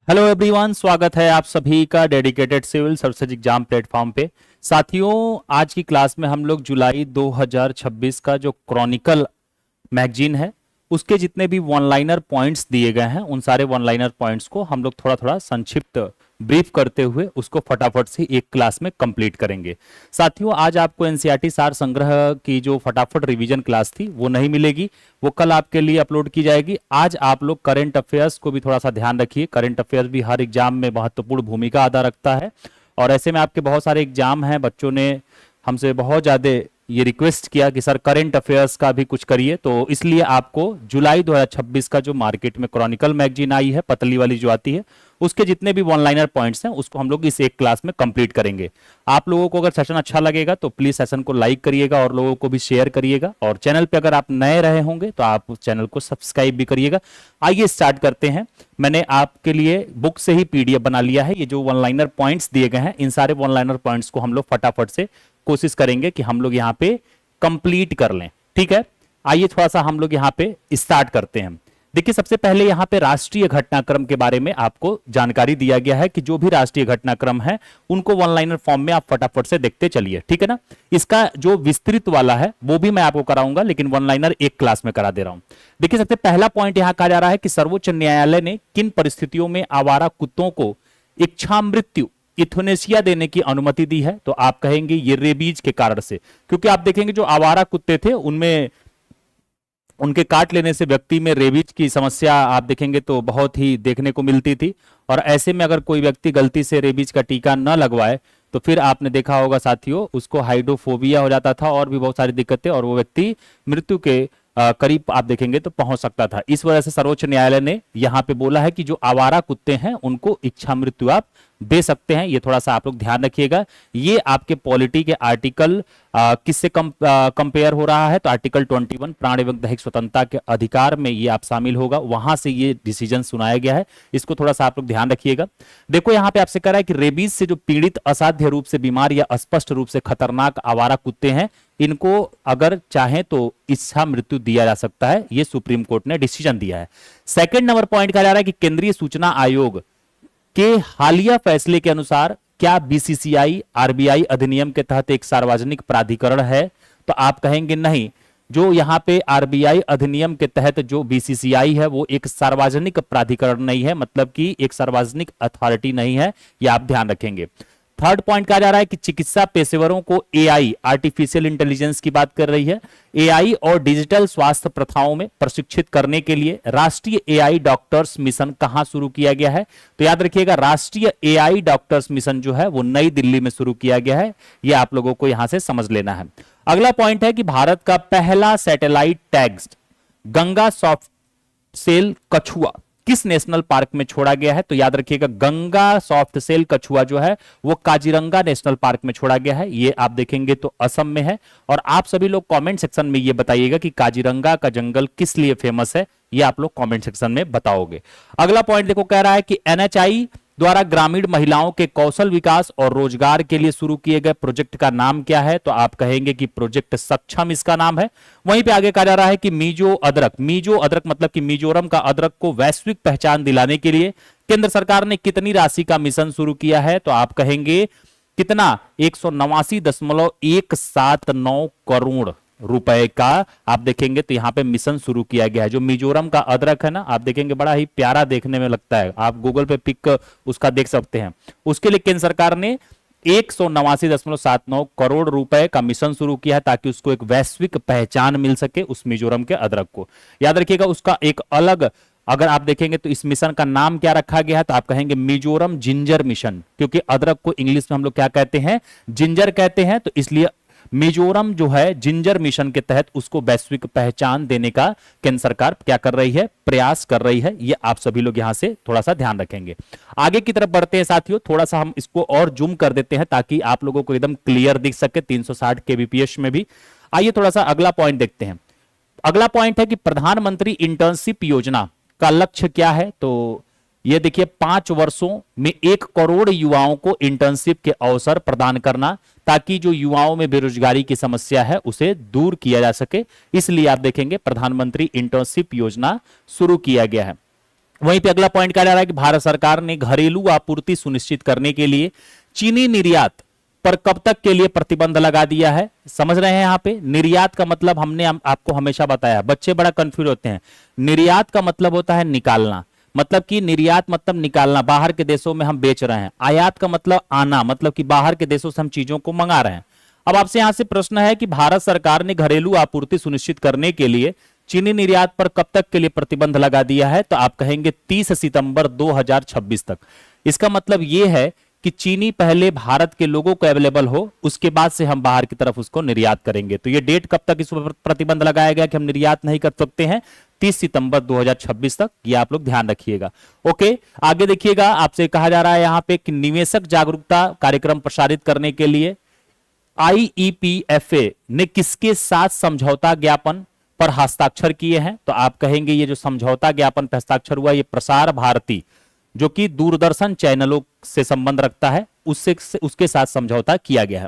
Hello everyone, स्वागत है आप सभी का dedicated civil services exam platform पे। साथियों, आज की क्लास में हम लोग जुलाई 2026 का जो क्रॉनिकल मैगजीन है उसके जितने भी वन लाइनर पॉइंट्स दिए गए हैं उन सारे वन लाइनर पॉइंट्स को हम लोग थोड़ा थोड़ा संक्षिप्त ब्रीफ करते हुए उसको फटाफट से एक क्लास में कंप्लीट करेंगे। साथियों, आज आपको एनसीईआरटी सार संग्रह की जो फटाफट रिवीजन क्लास थी वो नहीं मिलेगी, वो कल आपके लिए अपलोड की जाएगी। आज आप लोग करंट अफेयर्स को भी थोड़ा सा ध्यान रखिए। करंट अफेयर्स भी हर एग्जाम में महत्वपूर्ण भूमिका अदा रखता है और ऐसे में आपके बहुत सारे एग्जाम हैं। बच्चों ने हमसे बहुत ज़्यादा ये रिक्वेस्ट किया कि सर करंट अफेयर्स का भी कुछ करिए, तो इसलिए आपको जुलाई 2026 का जो मार्केट में क्रॉनिकल मैगजीन आई है, पतली वाली जो आती है, उसके जितने भी वन लाइनर पॉइंट्स हैं उसको हम लोग इस एक क्लास में कंप्लीट करेंगे। आप लोगों को अगर सेशन अच्छा लगेगा तो प्लीज सेशन को लाइक करिएगा और लोगों को भी शेयर करिएगा, और चैनल पे अगर आप नए रहे होंगे तो आप चैनल को सब्सक्राइब भी करिएगा। आइए स्टार्ट करते हैं। मैंने आपके लिए बुक से ही पीडीएफ बना लिया है। ये जो वन लाइनर पॉइंट्स दिए गए हैं, इन सारे वन लाइनर पॉइंट्स को हम लोग फटाफट से कोशिश करेंगे कि हम लोग यहाँ पे कंप्लीट कर लें। ठीक है, आइए थोड़ा सा हम लोग यहाँ पे स्टार्ट करते हैं। देखिए, सबसे पहले यहाँ पे राष्ट्रीय घटनाक्रम के बारे में आपको जानकारी दिया गया है कि जो भी राष्ट्रीय घटनाक्रम है उनको वन लाइनर फॉर्म में आप फटाफट से देखते चलिए। ठीक है ना। इसका जो विस्तृत वाला है वो भी मैं आपको कराऊंगा, लेकिन वन लाइनर एक क्लास में करा दे रहा हूं। देखिए, सबसे पहला पॉइंट यहां कहा जा रहा है कि सर्वोच्च न्यायालय ने किन परिस्थितियों में आवारा कुत्तों को इच्छा मृत्यु इथोनेसिया देने की अनुमति दी है। तो आप कहेंगे ये रेबीज के कारण से, क्योंकि आप देखेंगे जो आवारा कुत्ते थे उनमें उनके काट लेने से व्यक्ति में रेबीज की समस्या आप देखेंगे तो बहुत ही देखने को मिलती थी। और ऐसे में अगर कोई व्यक्ति गलती से रेबीज का टीका न लगवाए तो फिर आपने देखा होगा साथियों, उसको हाइड्रोफोबिया हो जाता था और भी बहुत सारी दिक्कतें, और वो व्यक्ति मृत्यु के करीब आप देखेंगे तो पहुंच सकता था। इस वजह से सर्वोच्च न्यायालय ने यहां पे बोला है कि जो आवारा कुत्ते हैं उनको इच्छा मृत्यु आप दे सकते हैं। ये थोड़ा सा आप लोग ध्यान रखिएगा। ये आपके पॉलिटी के आर्टिकल किससे कंपेयर हो रहा है, तो आर्टिकल 21 प्राण एवं दैहिक स्वतंत्रता के अधिकार में ये आप शामिल होगा, वहां से ये डिसीजन सुनाया गया है। इसको थोड़ा सा आप लोग ध्यान रखिएगा। देखो, यहां पे आपसे कह रहा है कि रेबीज से जो पीड़ित असाध्य रूप से बीमार या अस्पष्ट रूप से खतरनाक आवारा कुत्ते हैं, इनको अगर चाहें तो इच्छा मृत्यु दिया जा सकता है। ये सुप्रीम कोर्ट ने डिसीजन दिया है। सेकंड नंबर पॉइंट कहा जा रहा है कि केंद्रीय सूचना आयोग के हालिया फैसले के अनुसार क्या बीसीसीआई आरबीआई अधिनियम के तहत एक सार्वजनिक प्राधिकरण है। तो आप कहेंगे नहीं, जो यहां पे आरबीआई अधिनियम के तहत जो बीसीसीआई है वो एक सार्वजनिक प्राधिकरण नहीं है, मतलब कि एक सार्वजनिक अथॉरिटी नहीं है। यह आप ध्यान रखेंगे। थर्ड पॉइंट कहा जा रहा है कि चिकित्सा पेशेवरों को एआई आर्टिफिशियल इंटेलिजेंस की बात कर रही है, एआई और डिजिटल स्वास्थ्य प्रथाओं में प्रशिक्षित करने के लिए राष्ट्रीय एआई डॉक्टर्स मिशन कहां शुरू किया गया है। तो याद रखिएगा, राष्ट्रीय एआई डॉक्टर्स मिशन जो है वो नई दिल्ली में शुरू किया गया है। यह आप लोगों को यहां से समझ लेना है। अगला पॉइंट है कि भारत का पहला satellite tagged Ganga soft shell कछुआ किस नेशनल पार्क में छोड़ा गया है। तो याद रखिएगा, गंगा सॉफ्ट सेल कछुआ जो है वो काजीरंगा नेशनल पार्क में छोड़ा गया है। ये आप देखेंगे तो असम में है। और आप सभी लोग कमेंट सेक्शन में ये बताइएगा कि काजीरंगा का जंगल किस लिए फेमस है, ये आप लोग कमेंट सेक्शन में बताओगे। अगला पॉइंट देखो, कह रहा है कि एनएचआई द्वारा ग्रामीण महिलाओं के कौशल विकास और रोजगार के लिए शुरू किए गए प्रोजेक्ट का नाम क्या है। तो आप कहेंगे कि प्रोजेक्ट सक्षम इसका नाम है। वहीं पे आगे कहा जा रहा है कि मिजो अदरक मतलब कि मिजोरम का अदरक को वैश्विक पहचान दिलाने के लिए केंद्र सरकार ने कितनी राशि का मिशन शुरू किया है। तो आप कहेंगे कितना, 189.179 करोड़ रुपए का आप देखेंगे तो यहां पे मिशन शुरू किया गया है। जो मिजोरम का अदरक है ना, आप देखेंगे बड़ा ही प्यारा देखने में लगता है, आप गूगल पे पिक उसका देख सकते हैं। उसके लिए केंद्र सरकार ने 189.79 करोड़ रुपए का मिशन शुरू किया है ताकि उसको एक वैश्विक पहचान मिल सके उस मिजोरम के अदरक को। याद रखिएगा, उसका एक अलग अगर आप देखेंगे तो इस मिशन का नाम क्या रखा गया है, तो आप कहेंगे मिजोरम जिंजर मिशन, क्योंकि अदरक को इंग्लिश में हम लोग क्या कहते हैं, जिंजर कहते हैं। तो इसलिए मिजोरम जो है जिंजर मिशन के तहत उसको वैश्विक पहचान देने का केंद्र सरकार क्या कर रही है, प्रयास कर रही है। ये आप सभी लोग यहां से थोड़ा सा ध्यान रखेंगे। आगे की तरफ बढ़ते हैं साथियों, थोड़ा सा हम इसको और जूम कर देते हैं ताकि आप लोगों को एकदम क्लियर दिख सके 360 केबीपीएस में भी। आइए थोड़ा सा अगला पॉइंट देखते हैं। अगला पॉइंट है कि प्रधानमंत्री इंटर्नशिप योजना का लक्ष्य क्या है। तो ये देखिए, 5 वर्षों में 1 करोड़ युवाओं को इंटर्नशिप के अवसर प्रदान करना, ताकि जो युवाओं में बेरोजगारी की समस्या है उसे दूर किया जा सके। इसलिए आप देखेंगे प्रधानमंत्री इंटर्नशिप योजना शुरू किया गया है। वहीं पे अगला पॉइंट कहा जा रहा है कि भारत सरकार ने घरेलू आपूर्ति सुनिश्चित करने के लिए चीनी निर्यात पर कब तक के लिए प्रतिबंध लगा दिया है। समझ रहे हैं यहां पे निर्यात का मतलब हमने आपको हमेशा बताया, बच्चे बड़ा कंफ्यूज होते हैं। निर्यात का मतलब होता है निकालना, मतलब कि निर्यात मतलब निकालना, बाहर के देशों में हम बेच रहे हैं। आयात का मतलब आना, मतलब कि बाहर के देशों से हम चीजों को मंगा रहे हैं। अब आपसे यहां से प्रश्न है कि भारत सरकार ने घरेलू आपूर्ति सुनिश्चित करने के लिए चीनी निर्यात पर कब तक के लिए प्रतिबंध लगा दिया है, तो आप कहेंगे 30 सितंबर 2026 तक। इसका मतलब यह है कि चीनी पहले भारत के लोगों को अवेलेबल हो, उसके बाद से हम बाहर की तरफ उसको निर्यात करेंगे। तो ये डेट कब तक इस पर प्रतिबंध लगाया गया कि हम निर्यात नहीं कर सकते हैं, 30 सितंबर 2026 तक। ये आप लोग ध्यान रखिएगा। ओके, आगे देखिएगा, आपसे कहा जा रहा है यहां पे कि निवेशक जागरूकता कार्यक्रम प्रसारित करने के लिए आईईपीएफए ने किसके साथ समझौता ज्ञापन पर हस्ताक्षर किए हैं, तो आप कहेंगे ये जो समझौता ज्ञापन पर हस्ताक्षर हुआ, ये प्रसार भारती जो कि दूरदर्शन चैनलों से संबंध रखता है, उसके साथ समझौता किया गया है।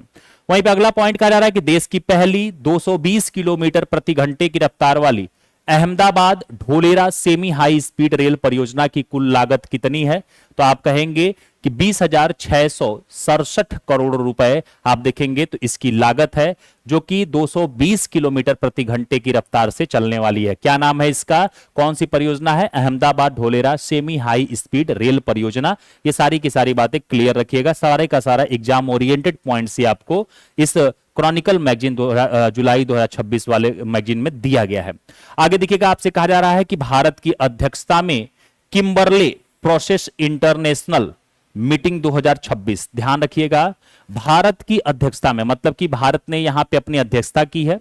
वहीं पे अगला पॉइंट कहा जा रहा है कि देश की पहली 220 किलोमीटर प्रति घंटे की रफ्तार वाली Ahmedabad Dholera semi high speed rail परियोजना की कुल लागत कितनी है, तो आप कहेंगे कि 20,667 करोड़ रुपए आप देखेंगे तो इसकी लागत है, जो कि 220 किलोमीटर प्रति घंटे की रफ्तार से चलने वाली है। क्या नाम है इसका, कौन सी परियोजना है, Ahmedabad Dholera semi high speed rail परियोजना। ये सारी की सारी बातें क्लियर रखिएगा, सारे का सारा एग्जाम ओरिएंटेड पॉइंट से आपको इस क्रॉनिकल मैगजीन जुलाई 2026 वाले मैगजीन में दिया गया है। आगे देखिएगा, आपसे कहा जा रहा है कि भारत की अध्यक्षता में किम्बरले प्रोसेस इंटरनेशनल मीटिंग 2026, ध्यान रखिएगा, भारत की अध्यक्षता में, मतलब कि भारत ने यहां पे अपनी अध्यक्षता की है।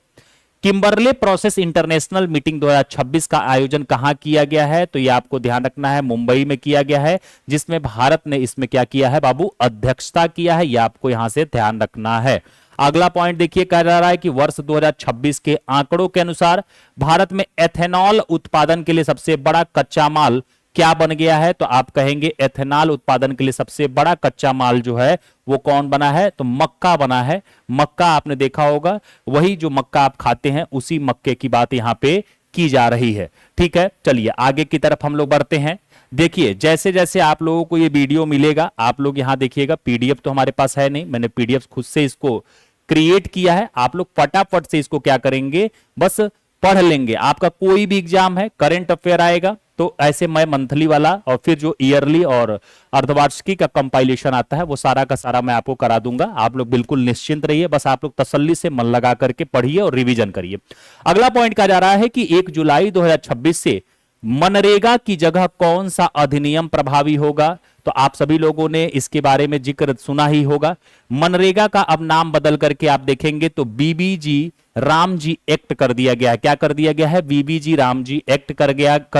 किम्बरले प्रोसेस इंटरनेशनल मीटिंग 2026 का आयोजन कहां किया गया है, तो यह आपको ध्यान रखना है, मुंबई में किया गया है, जिसमें भारत ने इसमें क्या किया है बाबू, अध्यक्षता किया है। यह आपको यहां से ध्यान रखना है। अगला पॉइंट देखिए, कहा जा रहा है कि वर्ष 2026 के आंकड़ों के अनुसार भारत में एथेनॉल उत्पादन के लिए सबसे बड़ा कच्चा माल क्या बन गया है, तो आप कहेंगे एथेनॉल उत्पादन के लिए सबसे बड़ा कच्चा माल जो है वो कौन बना है, तो मक्का बना है। मक्का आपने देखा होगा, वही जो मक्का आप खाते हैं उसी मक्के की बात यहां पे की जा रही है। ठीक है, चलिए आगे की तरफ हम लोग बढ़ते हैं। देखिए, जैसे जैसे आप लोगों को ये वीडियो मिलेगा, आप लोग यहां देखिएगा, पीडीएफ तो हमारे पास है नहीं, मैंने पीडीएफ खुद से इसको क्रिएट किया है। आप लोग फटाफट से इसको क्या करेंगे, बस पढ़ लेंगे। आपका कोई भी एग्जाम है, करंट अफेयर आएगा, तो ऐसे मैं मंथली वाला और फिर जो ईयरली और अर्धवार्षिकी का कंपाइलेशन आता है वो सारा का सारा मैं आपको करा दूंगा। आप लोग बिल्कुल निश्चिंत रहिए, बस आप लोग तसल्ली से मन लगा करके पढ़िए और रिवीजन करिए। अगला पॉइंट कहा जा रहा है कि 1 जुलाई 2026 से मनरेगा की जगह कौन सा अधिनियम प्रभावी होगा, तो आप सभी लोगों ने इसके बारे में जिक्र सुना ही होगा। मनरेगा का अब नाम बदल करके आप देखेंगे तो बीबीजी रामजी एक्ट कर दिया गया है। क्या कर दिया गया है, बीबीजी रामजी एक्ट कर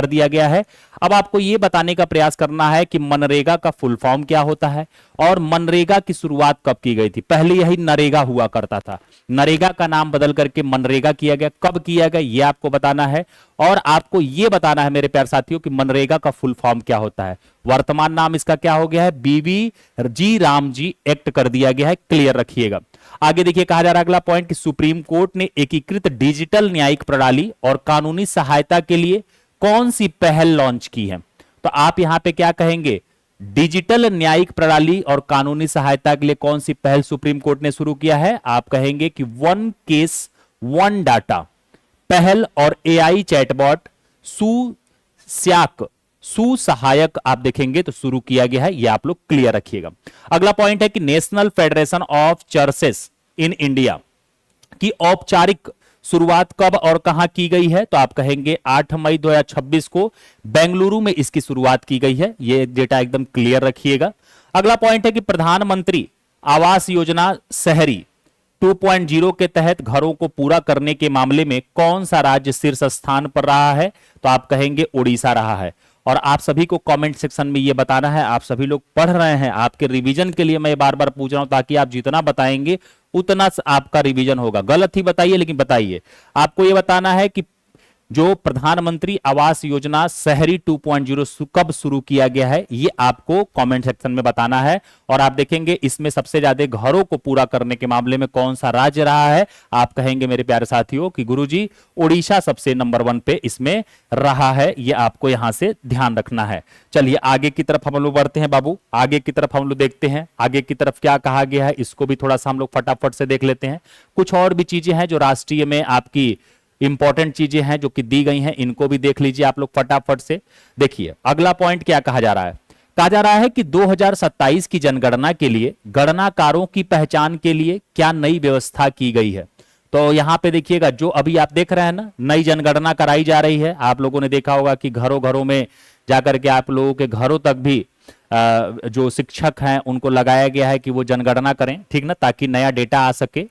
दिया गया है। अब आपको यह बताने का प्रयास करना है कि मनरेगा का फुल फॉर्म क्या होता है और मनरेगा की शुरुआत कब की गई थी। पहले यही नरेगा हुआ करता था, नरेगा का नाम बदल करके मनरेगा किया गया। कब किया गया यह आपको बताना है, और आपको यह बताना है मेरे प्यारे साथियों कि मनरेगा का फुल फॉर्म क्या होता है। वर्तमान नाम इसका क्या हो गया है, बीबीजी रामजी एक्ट कर दिया गया है, क्लियर रखिएगा। आगे देखिए, कहा जा रहा है अगला पॉइंट कि सुप्रीम कोर्ट ने एकीकृत डिजिटल न्यायिक प्रणाली और कानूनी सहायता के लिए कौन सी पहल लॉन्च की है, तो आप यहां पे क्या कहेंगे, डिजिटल न्यायिक प्रणाली और कानूनी सहायता के लिए कौन सी पहल सुप्रीम कोर्ट ने शुरू किया है। आप कहेंगे कि वन केस वन डाटा पहल और एआई चैटबॉट सुसहायक आप देखेंगे तो शुरू किया गया है। यह आप लोग क्लियर रखिएगा। अगला पॉइंट है कि national federation of churches in India की औपचारिक शुरुआत कब और कहां की गई है, तो आप कहेंगे 8 मई 2026 को बेंगलुरु में इसकी शुरुआत की गई है। यह डेटा एकदम क्लियर रखिएगा। अगला पॉइंट है कि प्रधानमंत्री आवास योजना शहरी 2.0 के तहत घरों को पूरा करने के मामले में कौन सा राज्य शीर्ष स्थान पर रहा है, तो आप कहेंगे उड़ीसा रहा है। और आप सभी को कमेंट सेक्शन में यह बताना है, आप सभी लोग पढ़ रहे हैं, आपके रिवीजन के लिए मैं बार बार पूछ रहा हूं, ताकि आप जितना बताएंगे उतना आपका रिवीजन होगा। गलत ही बताइए लेकिन बताइए। आपको यह बताना है कि जो प्रधानमंत्री आवास योजना शहरी 2.0 कब शुरू किया गया है, ये आपको कमेंट सेक्शन में बताना है। और आप देखेंगे इसमें सबसे ज्यादा घरों को पूरा करने के मामले में कौन सा राज्य रहा है। आप कहेंगे मेरे प्यारे साथियों कि गुरुजी ओडिशा सबसे नंबर 1 पे इसमें रहा है, ये आपको यहां से ध्यान रखना है। चलिए आगे की तरफ हम लोग बढ़ते हैं बाबू, आगे की तरफ हम लोग देखते हैं आगे की तरफ क्या कहा गया है, इसको भी थोड़ा सा हम लोग फटाफट से देख लेते हैं। कुछ और भी चीजें हैं जो राष्ट्रीय में आपकी इंपॉर्टेंट चीजें हैं जो कि दी गई हैं, इनको भी देख लीजिए आप लोग फटाफट से। देखिए अगला पॉइंट क्या कहा जा रहा है, कहा जा रहा है कि 2027 की जनगणना के लिए गणनाकारों की पहचान के लिए क्या नई व्यवस्था की गई है। तो यहां पे देखिएगा जो अभी आप देख रहे हैं ना, नई जनगणना कराई जा रही है। आप लोगों ने देखा होगा कि घरों घरों में जाकर के आप लोगों के घरों तक भी जो शिक्षक हैं उनको लगाया गया है कि वो जनगणना करें, ठीक ना, ताकि नया डेटा आ सके।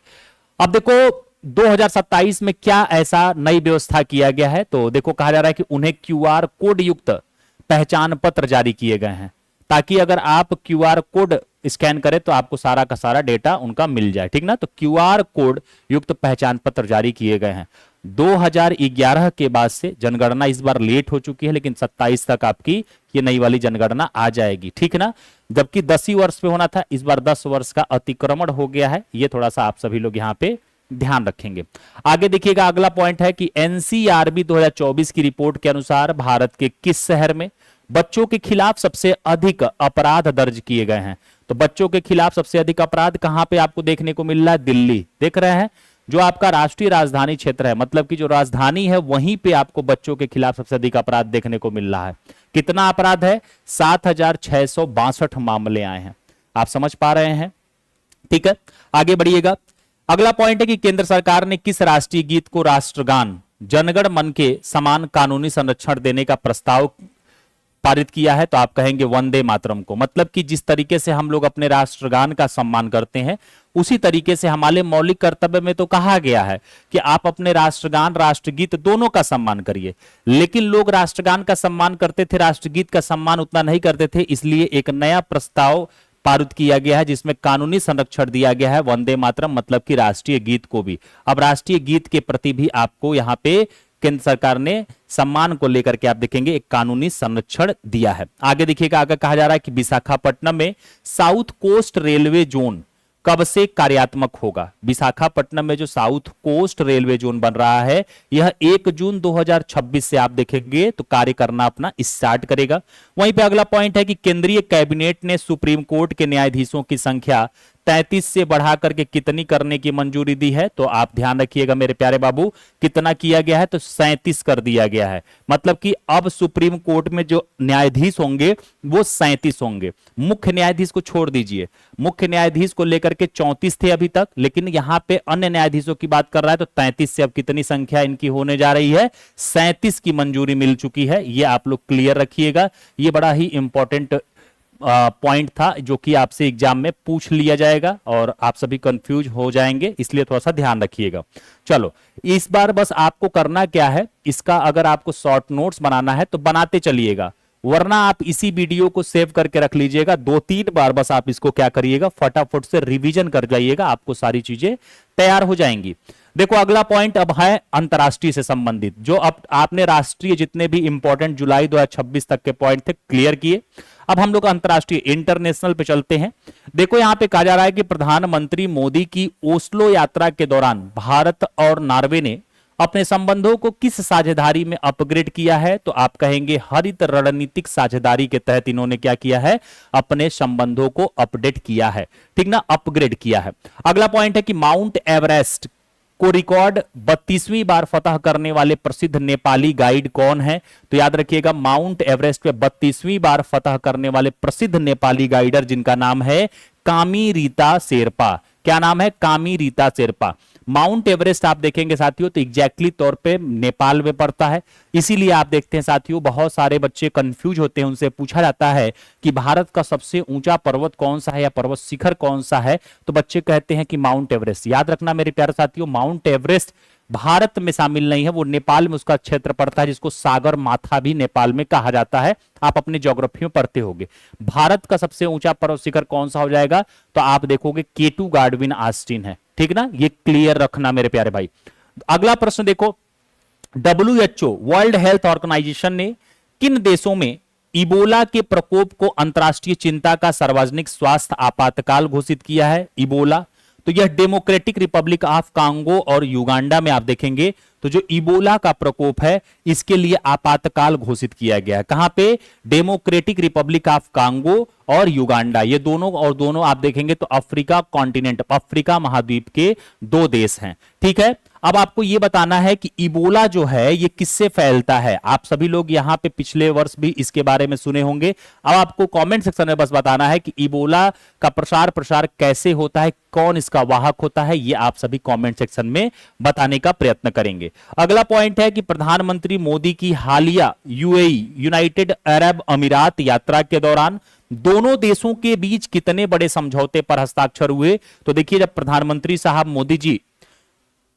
अब देखो 2027 में क्या ऐसा नई व्यवस्था किया गया है, तो देखो कहा जा रहा है कि उन्हें क्यूआर कोड युक्त पहचान पत्र जारी किए गए हैं, ताकि अगर आप क्यूआर कोड स्कैन करें तो आपको सारा का सारा डेटा उनका मिल जाए, ठीक ना। तो क्यूआर कोड युक्त पहचान पत्र जारी किए गए हैं। 2011 के बाद से जनगणना इस बार लेट हो चुकी है, लेकिन 27 तक आपकी ये नई वाली जनगणना आ जाएगी, ठीक ना। जबकि 10 ही वर्ष पे होना था, इस बार 10 वर्ष का अतिक्रमण हो गया है। ये थोड़ा सा आप सभी लोग यहां पे ध्यान रखेंगे। आगे देखिएगा अगला पॉइंट है कि एनसीआरबी 2024 की रिपोर्ट के अनुसार भारत के किस शहर में बच्चों के खिलाफ सबसे अधिक अपराध दर्ज किए गए हैं। तो बच्चों के खिलाफ सबसे अधिक अपराध कहां पे आपको देखने को मिल रहा है, दिल्ली, देख रहे हैं, जो आपका राष्ट्रीय राजधानी क्षेत्र है, मतलब कि जो राजधानी है वहीं पे आपको बच्चों के खिलाफ सबसे अधिक अपराध देखने को मिल रहा है। कितना अपराध है, 7,662 मामले आए हैं। आप समझ पा रहे हैं, ठीक है। आगे बढ़िएगा, अगला पॉइंट है कि केंद्र सरकार ने किस राष्ट्रीय गीत को राष्ट्रगान जनगण मन के समान कानूनी संरक्षण देने का प्रस्ताव पारित किया है। तो आप कहेंगे वंदे मातरम को, मतलब कि जिस तरीके से हम लोग अपने राष्ट्रगान का सम्मान करते हैं उसी तरीके से हमारे मौलिक कर्तव्य में तो कहा गया है कि आप अपने राष्ट्रगान राष्ट्रगीत दोनों का सम्मान करिए। लेकिन लोग राष्ट्रगान का सम्मान करते थे, राष्ट्रगीत का सम्मान उतना नहीं करते थे, इसलिए एक नया प्रस्ताव पारित किया गया है जिसमें कानूनी संरक्षण दिया गया है वंदे मातरम, मतलब कि राष्ट्रीय गीत को भी। अब राष्ट्रीय गीत के प्रति भी आपको यहां पे केंद्र सरकार ने सम्मान को लेकर के आप देखेंगे एक कानूनी संरक्षण दिया है। आगे देखिएगा, आगे कहा जा रहा है कि विशाखापट्टनम में साउथ कोस्ट रेलवे जोन कब से कार्यात्मक होगा। विशाखापट्टनम में जो साउथ कोस्ट रेलवे जोन बन रहा है यह 1 जून 2026 से आप देखेंगे तो कार्य करना अपना स्टार्ट करेगा। वहीं पे अगला पॉइंट है कि केंद्रीय कैबिनेट ने सुप्रीम कोर्ट के न्यायाधीशों की संख्या 33 से बढ़ा करके कितनी करने की मंजूरी दी है। तो आप ध्यान रखिएगा मेरे प्यारे बाबू, कितना किया गया है, तो 37 कर दिया गया है। मतलब कि अब सुप्रीम कोर्ट में जो न्यायाधीश होंगे वो 37 होंगे। मुख्य न्यायाधीश को छोड़ दीजिए, मुख्य न्यायाधीश को लेकर के 34 थे अभी तक, लेकिन यहां पे अन्य न्यायाधीशों की बात कर रहा है तो 33 से अब कितनी संख्या इनकी होने जा रही है, 37 की मंजूरी मिल चुकी है। ये आप लोग क्लियर रखिएगा, ये बड़ा ही इंपॉर्टेंट पॉइंट था जो कि आपसे एग्जाम में पूछ लिया जाएगा और आप सभी कंफ्यूज हो जाएंगे, इसलिए थोड़ा सा ध्यान रखिएगा। चलो इस बार बस आपको करना क्या है, इसका अगर आपको शॉर्ट नोट्स बनाना है तो बनाते चलिएगा, वरना आप इसी वीडियो को सेव करके रख लीजिएगा। 2-3 बार बस आप इसको क्या करिएगा, फटाफट से रिवीजन कर जाइएगा, आपको सारी चीजें तैयार हो जाएंगी। देखो अगला पॉइंट अब है अंतर्राष्ट्रीय से संबंधित, जो अब आपने राष्ट्रीय जितने भी इंपॉर्टेंट जुलाई 2026 तक के पॉइंट थे क्लियर किए। अब हम लोग अंतर्राष्ट्रीय इंटरनेशनल पे चलते हैं। देखो यहां पे कहा जा रहा है कि प्रधानमंत्री मोदी की ओस्लो यात्रा के दौरान भारत और नॉर्वे ने अपने संबंधों को किस साझेदारी में अपग्रेड किया है। तो आप कहेंगे हरित रणनीतिक साझेदारी के तहत इन्होंने क्या किया है, अपने संबंधों को अपडेट किया है, ठीक ना, अपग्रेड किया है। अगला पॉइंट है कि माउंट एवरेस्ट को रिकॉर्ड 32वीं बार फतह करने वाले प्रसिद्ध नेपाली गाइड कौन है। तो याद रखिएगा माउंट एवरेस्ट पे 32वीं बार फतह करने वाले प्रसिद्ध नेपाली गाइडर जिनका नाम है कामी रीता शेरपा। क्या नाम है, कामी रीता शेरपा। माउंट एवरेस्ट आप देखेंगे साथियों तो एग्जैक्टली तौर पे नेपाल में पड़ता है, इसीलिए आप देखते हैं साथियों बहुत सारे बच्चे कंफ्यूज होते हैं, उनसे पूछा जाता है कि भारत का सबसे ऊंचा पर्वत कौन सा है या पर्वत शिखर कौन सा है, तो बच्चे कहते हैं कि माउंट एवरेस्ट। याद रखना मेरे प्यारे साथियों, माउंट एवरेस्ट भारत में शामिल नहीं है, वो नेपाल में उसका क्षेत्र पड़ता है, जिसको सागर माथा भी नेपाल में कहा जाता है। आप अपने ज्योग्राफी में पढ़ते होंगे। भारत का सबसे ऊंचा पर्वत शिखर कौन सा हो जाएगा, तो आप देखोगे केटू गार्डविन आस्टीन है, ठीक ना, ये क्लियर रखना मेरे प्यारे भाई। अगला प्रश्न देखो, WHO वर्ल्ड हेल्थ ऑर्गेनाइजेशन ने किन देशों में इबोला के प्रकोप को अंतर्राष्ट्रीय चिंता का सार्वजनिक स्वास्थ्य आपातकाल घोषित किया है? इबोला, तो यह डेमोक्रेटिक रिपब्लिक ऑफ कांगो और युगांडा में आप देखेंगे तो जो इबोला का प्रकोप है इसके लिए आपातकाल घोषित किया गया है। कहां पे? डेमोक्रेटिक रिपब्लिक ऑफ कांगो और युगांडा, ये दोनों आप देखेंगे तो अफ्रीका कॉन्टिनेंट, अफ्रीका महाद्वीप के दो देश हैं। ठीक है, अब आपको यह बताना है कि इबोला जो है ये किससे फैलता है। आप सभी लोग यहां पे पिछले वर्ष भी इसके बारे में सुने होंगे। अब आपको कमेंट सेक्शन में बस बताना है कि इबोला का प्रसार कैसे होता है, कौन इसका वाहक होता है, ये आप सभी कमेंट सेक्शन में बताने का प्रयत्न करेंगे। अगला पॉइंट है कि प्रधानमंत्री मोदी की हालिया यूएई यूनाइटेड अरब अमीरात यात्रा के दौरान दोनों देशों के बीच कितने बड़े समझौते पर हस्ताक्षर हुए? तो देखिए, जब प्रधानमंत्री साहब मोदी जी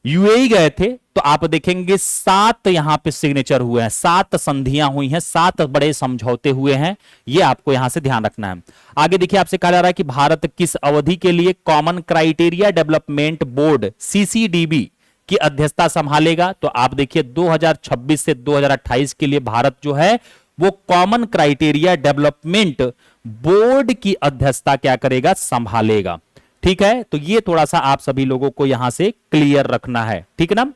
यूएई गए थे तो आप देखेंगे 7 यहां पे सिग्नेचर हुए हैं, 7 संधियां हुई हैं, 7 बड़े समझौते हुए हैं। ये आपको यहां से ध्यान रखना है। आगे देखिए, आपसे कहा जा रहा है कि भारत किस अवधि के लिए कॉमन क्राइटेरिया डेवलपमेंट बोर्ड सीसीडीबी की अध्यक्षता संभालेगा? तो आप देखिए 2026 से 2028 के लिए भारत जो है वो कॉमन क्राइटेरिया डेवलपमेंट बोर्ड की अध्यक्षता क्या करेगा? संभालेगा। ठीक है, तो ये थोड़ा सा आप सभी लोगों को यहां से क्लियर रखना है। ठीक है ना?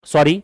सॉरी,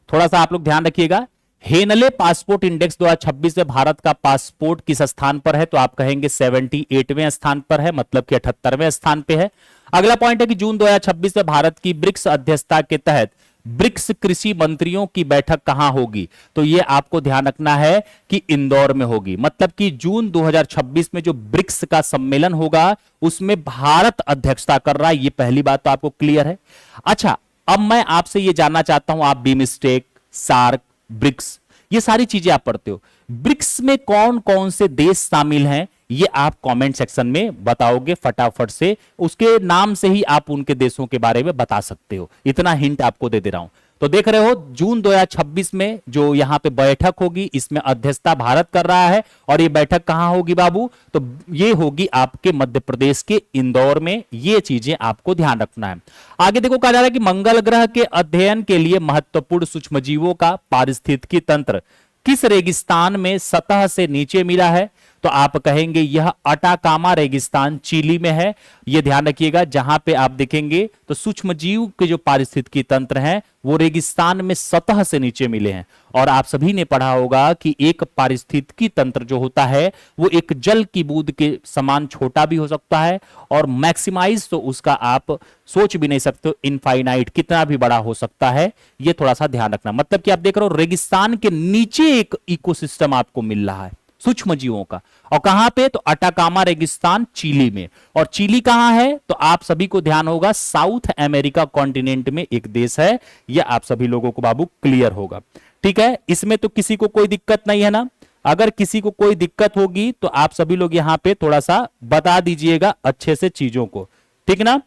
थोड़ा सा आप लोग ध्यान रखिएगा। हेनले पासपोर्ट इंडेक्स 2026 में भारत का पासपोर्ट किस स्थान पर है? तो आप कहेंगे 78वें स्थान पर है, मतलब कि 78वें स्थान पे है। अगला पॉइंट है कि जून 2026 में भारत की ब्रिक्स अध्यक्षता के तहत ब्रिक्स कृषि मंत्रियों की बैठक कहां होगी? तो यह आपको ध्यान रखना है कि इंदौर में होगी। मतलब कि जून 2026 में जो ब्रिक्स का सम्मेलन होगा उसमें भारत अध्यक्षता कर रहा है। यह पहली बात तो आपको क्लियर है। अच्छा, अब मैं आपसे यह जानना चाहता हूं, आप बीमस्टेक, सार्क, ब्रिक्स, ये सारी चीजें आप पढ़ते हो, ब्रिक्स में कौन कौन से देश शामिल हैं ये आप कमेंट सेक्शन में बताओगे फटाफट से। उसके नाम से ही आप उनके देशों के बारे में बता सकते हो। इतना हिंट आपको दे दे रहा हूं। तो देख रहे हो, जून 2026 में जो यहां पे बैठक होगी इसमें अध्यक्षता भारत कर रहा है। और ये बैठक कहां होगी बाबू? तो ये होगी आपके मध्य प्रदेश के इंदौर में। ये चीजें आपको ध्यान रखना है। आगे देखो, कहा जा रहा है कि मंगल ग्रह के अध्ययन के लिए महत्वपूर्ण सूक्ष्मजीवों का पारिस्थितिकी तंत्र किस रेगिस्तान में सतह से नीचे मिला है? तो आप कहेंगे यह अटाकामा रेगिस्तान चिली में है। यह ध्यान रखिएगा, जहां पे आप देखेंगे तो सूक्ष्मजीव के जो पारिस्थितिकी तंत्र हैं वो रेगिस्तान में सतह से नीचे मिले हैं। और आप सभी ने पढ़ा होगा कि एक पारिस्थितिकी तंत्र जो होता है वो एक जल की बूंद के समान छोटा भी हो सकता है, और मैक्सिमाइज तो उसका आप सोच भी नहीं सकते, इनफाइनाइट कितना भी बड़ा हो सकता है। ये थोड़ा सा ध्यान रखना। मतलब कि आप देख रहे हो रेगिस्तान के नीचे एक इकोसिस्टम आपको मिल रहा है सूक्ष्म जीवों का। और कहां पे? तो अटाकामा रेगिस्तान चिली में। और चिली कहां है? तो आप सभी को ध्यान होगा साउथ अमेरिका कॉन्टिनेंट में एक देश है। यह आप सभी लोगों को बाबू क्लियर होगा। ठीक है, इसमें तो किसी को कोई दिक्कत नहीं है ना? अगर किसी को कोई दिक्कत होगी तो आप सभी लोग यहां पे थोड़ा सा बता दीजिएगा अच्छे से चीजों को। ठीक ना?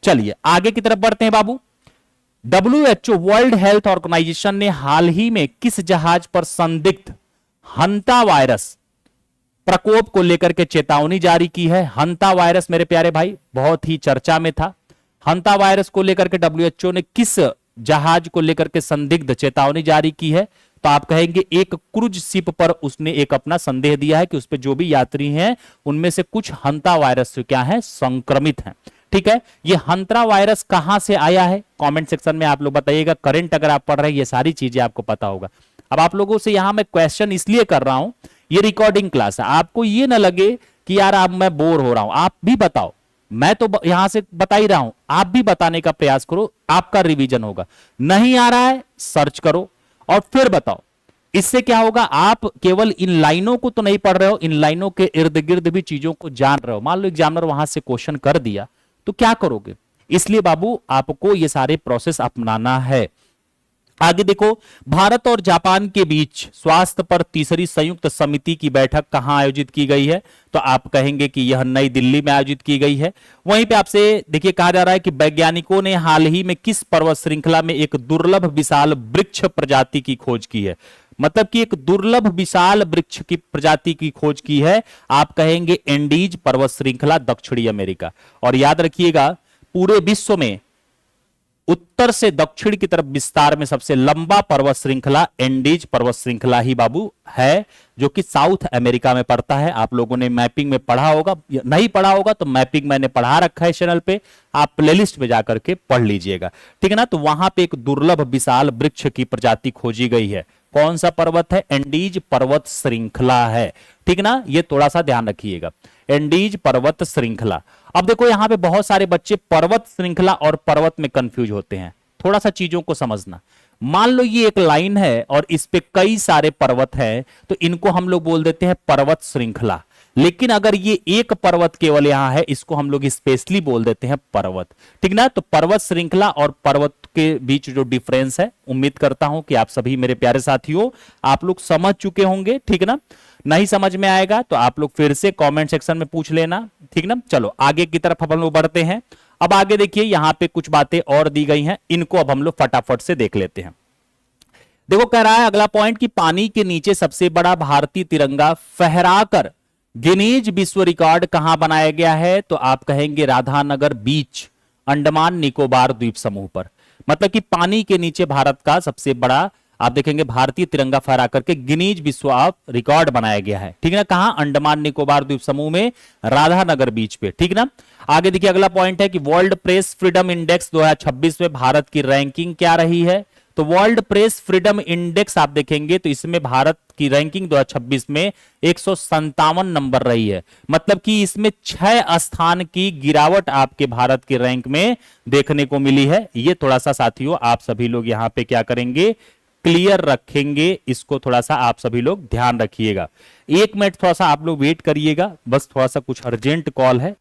चलिए आगे की तरफ बढ़ते हैं बाबू। WHO वर्ल्ड हेल्थ ऑर्गेनाइजेशन ने हाल ही में किस जहाज पर संदिग्ध हंता वायरस प्रकोप को लेकर के चेतावनी जारी की है? हंता वायरस मेरे प्यारे भाई बहुत ही चर्चा में था। हंता वायरस को लेकर के WHO ने किस जहाज को लेकर के संदिग्ध चेतावनी जारी की है? तो आप कहेंगे एक क्रूज शिप पर उसने एक अपना संदेह दिया है कि उस पर जो भी यात्री हैं उनमें से कुछ हंता वायरस से क्या है? संक्रमित हैं। ठीक है, ये हंत्रा वायरस कहां से आया है? कमेंट सेक्शन में आप लोग बताइएगा। करंट अगर आप पढ़ रहे हैं ये सारी चीजें आपको पता होगा। अब आप लोगों से यहां मैं क्वेश्चन इसलिए कर रहा हूं, ये रिकॉर्डिंग क्लास है, आपको ये ना लगे कि यार अब मैं बोर हो रहा हूं, आप भी बताओ। मैं तो यहां से बता ही रहा हूं, आप भी बताने का प्रयास करो, आपका रिवीजन होगा। नहीं आ रहा है, सर्च करो और फिर बताओ। इससे क्या होगा, आप केवल इन लाइनों को तो नहीं पढ़ रहे हो, इन लाइनों के इर्द गिर्द भी चीजों को जान रहे हो। मान लो एग्जामिनर वहां से क्वेश्चन कर दिया तो क्या करोगे। इसलिए बाबू आपको ये सारे प्रोसेस अपनाना है। आगे देखो, भारत और जापान के बीच स्वास्थ्य पर तीसरी संयुक्त समिति की बैठक कहां आयोजित की गई है, तो आप कहेंगे कि यह नई दिल्ली में आयोजित की गई है। वहीं पे आपसे देखिए कहा जा रहा है कि वैज्ञानिकों ने हाल ही में किस पर्वत श्रृंखला में एक दुर्लभ विशाल वृक्ष प्रजाति की खोज की है। मतलब कि एक दुर्लभ विशाल वृक्ष की प्रजाति की खोज की है, आप कहेंगे एंडीज पर्वत श्रृंखला, दक्षिणी अमेरिका। और याद रखिएगा, पूरे विश्व में उत्तर से दक्षिण की तरफ विस्तार में सबसे लंबा पर्वत श्रृंखला एंडीज पर्वत श्रृंखला ही बाबू है, जो कि साउथ अमेरिका में पड़ता है। आप लोगों ने मैपिंग में पढ़ा होगा, नहीं पढ़ा होगा तो मैपिंग मैंने पढ़ा रखा है चैनल पे, आप प्लेलिस्ट में जाकर के पढ़ लीजिएगा, ठीक है ना। तो वहां पे एक दुर्लभ विशाल वृक्ष की प्रजाति खोजी गई है। कौन सा पर्वत है, एंडीज पर्वत श्रृंखला है, ठीक ना। ये थोड़ा सा ध्यान रखिएगा, एंडीज पर्वत श्रृंखला। अब देखो यहां पे बहुत सारे बच्चे पर्वत श्रृंखला और पर्वत में कंफ्यूज होते हैं, थोड़ा सा चीजों को समझना। मान लो ये एक लाइन है और इस पे कई सारे पर्वत हैं, तो इनको हम लोग बोल देते हैं पर्वत श्रृंखला। लेकिन अगर ये एक पर्वत केवल यहां है, इसको हम लोग स्पेशली बोल देते हैं पर्वत, ठीक ना। तो पर्वत श्रृंखला और पर्वत के बीच जो डिफरेंस है, उम्मीद करता हूं कि आप सभी मेरे प्यारे साथियों आप लोग समझ चुके होंगे, ठीक ना। नहीं समझ में आएगा तो आप लोग फिर से कमेंट सेक्शन में पूछ लेना, ठीक ना। चलो आगे की तरफ हम लोग बढ़ते हैं। अब आगे देखिए यहां पे कुछ बातें और दी गई हैं, इनको अब हम लोग फटाफट से देख लेते हैं। देखो कह रहा है अगला पॉइंट कि पानी के नीचे सबसे बड़ा भारतीय तिरंगा फहराकर गिनीज विश्व रिकॉर्ड कहां बनाया गया है, तो आप कहेंगे राधानगर बीच, अंडमान निकोबार द्वीप समूह पर। मतलब कि पानी के नीचे भारत का सबसे बड़ा आप देखेंगे भारतीय तिरंगा फहरा करके गिनीज विश्व रिकॉर्ड बनाया गया है, ठीक ना। कहां, अंडमान निकोबार द्वीप समूह में, राधानगर बीच पे, ठीक ना। आगे देखिए अगला पॉइंट है कि वर्ल्ड प्रेस फ्रीडम इंडेक्स 2026 में भारत की रैंकिंग क्या रही है, तो वर्ल्ड प्रेस फ्रीडम इंडेक्स आप देखेंगे तो इसमें भारत की रैंकिंग 2026 में 157 नंबर रही है। मतलब कि इसमें 6 स्थान की गिरावट आपके भारत के रैंक में देखने को मिली है। ये थोड़ा सा साथियों आप सभी लोग यहां पे क्या करेंगे, क्लियर रखेंगे, इसको थोड़ा सा आप सभी लोग ध्यान रखिएगा। 1 मिनट थोड़ा सा आप लोग वेट करिएगा, बस थोड़ा सा कुछ अर्जेंट कॉल है।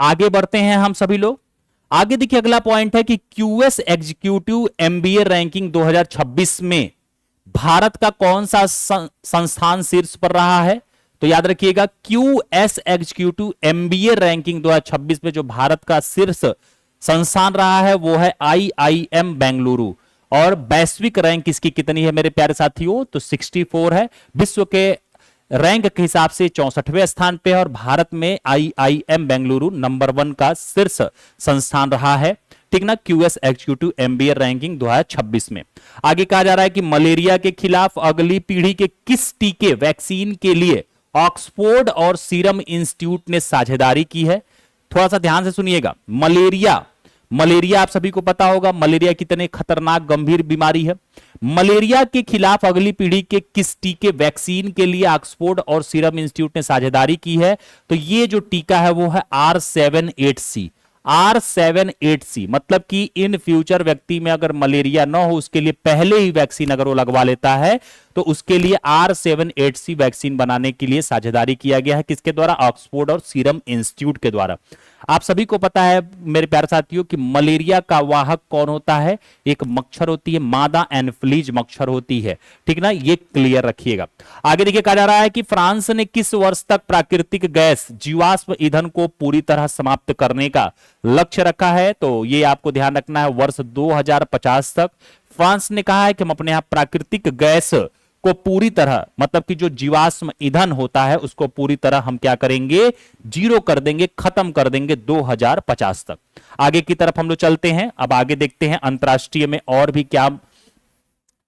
आगे बढ़ते हैं हम सभी लोग। आगे देखिए अगला पॉइंट है कि क्यूएस एग्जीक्यूटिव एमबीए रैंकिंग 2026 में भारत का कौन सा संस्थान शीर्ष पर रहा है, तो याद रखिएगा क्यूएस एग्जीक्यूटिव एमबीए रैंकिंग 2026 में जो भारत का शीर्ष संस्थान रहा है वो है आईआईएम बेंगलुरु। और वैश्विक रैंक इसकी कितनी है मेरे प्यारे साथियों, तो 64 है। विश्व के रैंक के हिसाब से 64वें स्थान पे है और भारत में आईआईएम बेंगलुरु नंबर 1 का शीर्ष संस्थान रहा है, ठीक ना। क्यूएस एग्जीक्यूटिव एमबीए रैंकिंग 2026 में आगे कहा जा रहा है कि मलेरिया के खिलाफ अगली पीढ़ी के किस टीके वैक्सीन के लिए ऑक्सफोर्ड और सीरम इंस्टीट्यूट ने साझेदारी की है। थोड़ा सा ध्यान से सुनिएगा, मलेरिया आप सभी को पता होगा मलेरिया कितने खतरनाक गंभीर बीमारी है। मलेरिया के खिलाफ अगली पीढ़ी के किस टीके वैक्सीन के लिए ऑक्सफोर्ड और सीरम इंस्टीट्यूट ने साझेदारी की है, तो ये जो टीका है वो है R78C। R78C मतलब कि इन फ्यूचर व्यक्ति में अगर मलेरिया ना हो उसके लिए पहले ही वैक्सीन अगर वो लगवा लेता है तो उसके लिए R78C वैक्सीन बनाने के लिए साझेदारी किया गया है। किसके द्वारा, ऑक्सफोर्ड और सीरम इंस्टीट्यूट के द्वारा। आप सभी को पता है मेरे प्यारे साथियों कि मलेरिया का वाहक कौन होता है, एक मच्छर होती है, मादा एनफ्लीज मच्छर होती है, ठीक ना। ये क्लियर रखिएगा। आगे देखिए कहा जा रहा है कि फ्रांस ने किस वर्ष तक प्राकृतिक गैस जीवाश्म ईंधन को पूरी तरह समाप्त करने का लक्ष्य रखा है, तो ये आपको ध्यान रखना है वर्ष 2050 तक फ्रांस ने कहा है कि हम अपने यहां प्राकृतिक गैस को पूरी तरह, मतलब कि जो जीवाश्म ईंधन होता है उसको पूरी तरह हम क्या करेंगे, जीरो कर देंगे, खत्म कर देंगे 2050 तक। आगे की तरफ हम लोग चलते हैं। अब आगे देखते हैं अंतरराष्ट्रीय में और भी क्या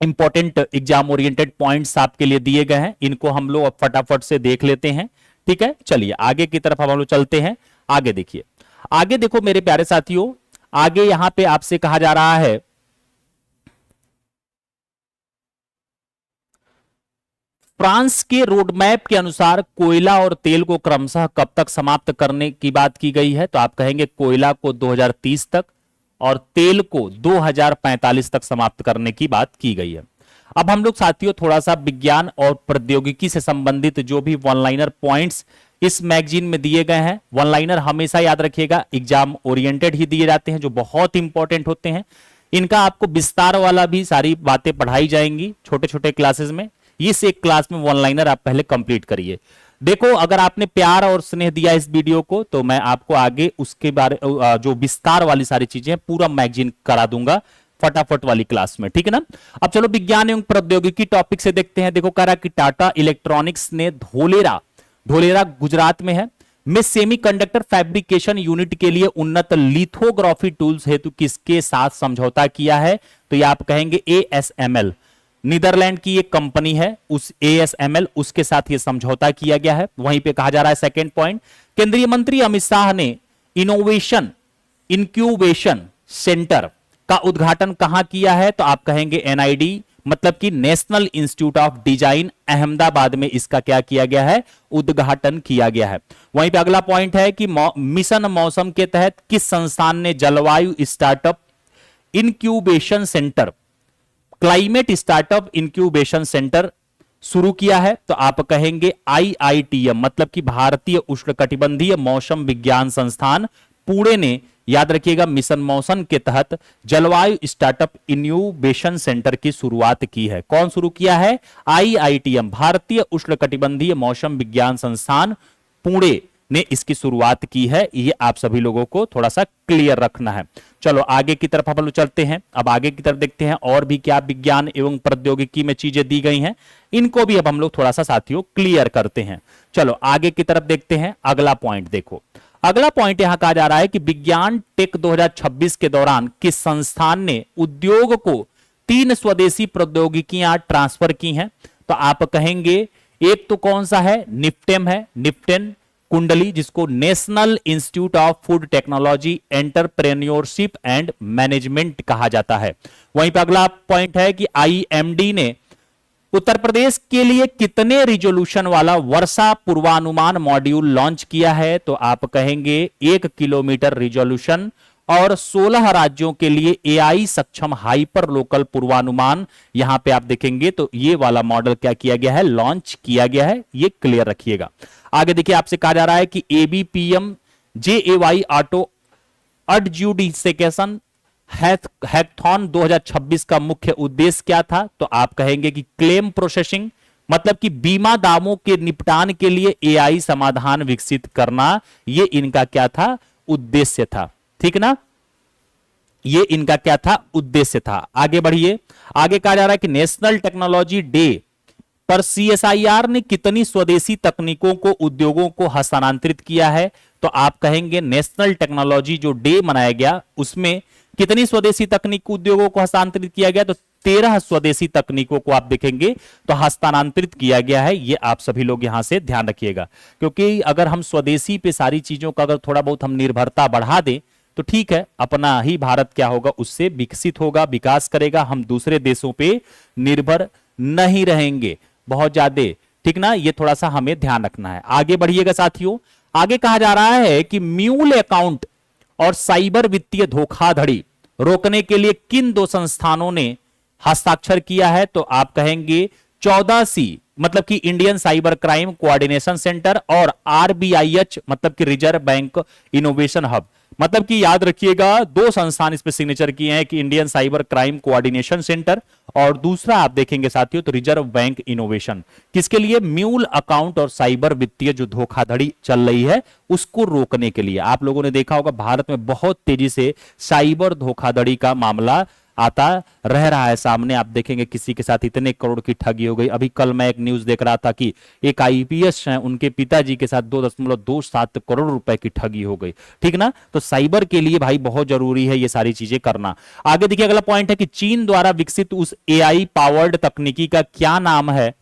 इंपॉर्टेंट एग्जाम ओरिएंटेड पॉइंट्स आपके लिए दिए गए हैं, इनको हम लोग अब फटाफट से देख लेते हैं। ठीक है, चलिए आगे की तरफ हम लोग चलते हैं। आगे देखिए, आगे देखो मेरे प्यारे साथियों, आगे यहां पे आपसे कहा जा रहा है फ्रांस के रोडमैप के अनुसार कोयला और तेल को क्रमशः कब तक समाप्त करने की बात की गई है, तो आप कहेंगे कोयला को 2030 तक और तेल को 2045 तक समाप्त करने की बात की गई है। अब हम लोग साथियों थोड़ा सा विज्ञान और प्रौद्योगिकी से संबंधित जो भी वन लाइनर पॉइंट्स इस मैगजीन में दिए गए हैं, वन लाइनर हमेशा याद रखिएगा एग्जाम ओरिएंटेड ही दिए जाते हैं, जो बहुत इंपॉर्टेंट होते हैं। इनका आपको विस्तार वाला भी सारी बातें पढ़ाई जाएंगी छोटे छोटे क्लासेस में। इस एक क्लास में वन लाइनर आप पहले कंप्लीट करिए। देखो, अगर आपने प्यार और स्नेह दिया इस वीडियो को तो मैं आपको आगे उसके बारे जो विस्तार वाली सारी चीजें पूरा मैगजीन करा दूंगा फटाफट वाली क्लास में, ठीक है ना। अब चलो विज्ञान एवं प्रौद्योगिकी टॉपिक से देखते हैं। देखो, कह रहा कि टाटा इलेक्ट्रॉनिक्स ने धोलेरा गुजरात में है में सेमीकंडक्टर फैब्रिकेशन यूनिट के लिए उन्नत लिथोग्राफी टूल्स हेतु किसके साथ समझौता किया है, तो ये आप कहेंगे ASML, नीदरलैंड की एक कंपनी है, उस ASML उसके साथ ये समझौता किया गया है। वहीं पे कहा जा रहा है सेकंड पॉइंट, केंद्रीय मंत्री अमित शाह ने इनोवेशन इंक्यूबेशन सेंटर का उद्घाटन कहां किया है, तो आप कहेंगे NID, मतलब कि national institute of design Ahmedabad में इसका क्या किया गया है, उद्घाटन किया गया है। वहीं पे अगला पॉइंट है कि मिशन मौसम के तहत किस संस्थान ने जलवायु startup incubation centre, climate startup incubation centre शुरू किया है, तो आप कहेंगे IITM, मतलब कि भारतीय उष्णकटिबंधीय मौसम विज्ञान संस्थान पुणे ने, याद रखिएगा, मिशन मौसम के तहत जलवायु स्टार्टअप इन्यूबेशन सेंटर की शुरुआत की है। कौन शुरू किया है? IITM, भारतीय उष्णकटिबंधीय मौसम विज्ञान संस्थान पुणे ने इसकी शुरुआत की है। ये आप सभी लोगों को थोड़ा सा क्लियर रखना है। चलो आगे की तरफ हम लोग चलते हैं। अब आगे की तरफ देखते हैं और भी क्या विज्ञान एवं प्रौद्योगिकी में चीजें दी गई हैं, इनको भी अब हम लोग थोड़ा सा साथियों क्लियर करते हैं। चलो आगे की तरफ देखते हैं। अगला पॉइंट देखो, अगला पॉइंट यहां कहा जा रहा है कि विज्ञान टेक 2026 के दौरान किस संस्थान ने उद्योग को 3 स्वदेशी प्रौद्योगिकियां ट्रांसफर की हैं, तो आप कहेंगे एक तो कौन सा है, निफ्टेम है, निफ्टेन कुंडली, जिसको national institute of food technology entrepreneurship and management कहा जाता है। वहीं पर अगला पॉइंट है कि IMD ने उत्तर प्रदेश के लिए कितने रिजोल्यूशन वाला वर्षा पूर्वानुमान मॉड्यूल लॉन्च किया है, तो आप कहेंगे 1 किलोमीटर रिजोल्यूशन, और 16 राज्यों के लिए AI सक्षम हाइपर लोकल पूर्वानुमान, यहां पे आप देखेंगे तो ये वाला मॉडल क्या किया गया है, लॉन्च किया गया है। ये क्लियर रखिएगा। आगे देखिए, आपसे कहा जा रहा है कि ABPM JAY auto adjudication hackathon 2026 का मुख्य उद्देश्य क्या था, तो आप कहेंगे कि क्लेम प्रोसेसिंग, मतलब कि बीमा दावों के निपटान के लिए AI समाधान विकसित करना, ये इनका क्या था, उद्देश्य था। ठीक ना, ये इनका क्या था, उद्देश्य था। आगे बढ़िए, आगे कहा जा रहा है कि नेशनल टेक्नोलॉजी डे पर CSIR ने कितनी स्वदेशी तकनीकों को उद्योगों को हस्तांतरित किया है, तो आप कहेंगे नेशनल टेक्नोलॉजी जो डे मनाया गया उसमें कितनी स्वदेशी तकनीक उद्योगों को हस्तांतरित किया गया, तो 13 स्वदेशी तकनीकों को आप देखेंगे तो हस्तांतरित किया गया है। ये आप सभी लोग यहां से ध्यान रखिएगा, क्योंकि अगर हम स्वदेशी पे सारी चीजों का अगर थोड़ा बहुत हम निर्भरता बढ़ा दें तो ठीक है, अपना ही भारत क्या होगा, उससे विकसित होगा, विकास करेगा, हम दूसरे देशों पे निर्भर नहीं रहेंगे बहुत ज्यादा। ठीक ना, ये थोड़ा सा हमें ध्यान रखना है। आगे बढ़िएगा साथियों, आगे कहा जा रहा है कि म्यूल अकाउंट और साइबर वित्तीय धोखाधड़ी रोकने के लिए किन 2 संस्थानों ने हस्ताक्षर किया है, तो आप कहेंगे 14C, मतलब कि Indian cyber crime coordination centre, और RBIH, मतलब कि रिजर्व बैंक इनोवेशन हब। मतलब कि याद रखिएगा 2 संस्थान इस पे सिग्नेचर किए हैं कि Indian cyber crime coordination centre, और दूसरा आप देखेंगे साथियों तो रिजर्व बैंक इनोवेशन। किसके लिए? म्यूल अकाउंट और साइबर वित्तीय जो धोखाधड़ी चल रही है उसको रोकने के लिए। आप लोगों ने देखा होगा भारत में बहुत तेजी से साइबर धोखाधड़ी का मामला आता रह रहा है सामने। आप देखेंगे किसी के साथ इतने करोड़ की ठगी हो गई। अभी कल मैं एक न्यूज देख रहा था कि एक आईपीएस हैं, उनके पिताजी के साथ 2.27 करोड़ रुपए की ठगी हो गई। ठीक ना, तो साइबर के लिए भाई बहुत जरूरी है ये सारी चीजें करना। आगे देखिए अगला पॉइंट है कि चीन द्वारा विकसित उस एआई पावर्ड तकनीकी का क्या नाम है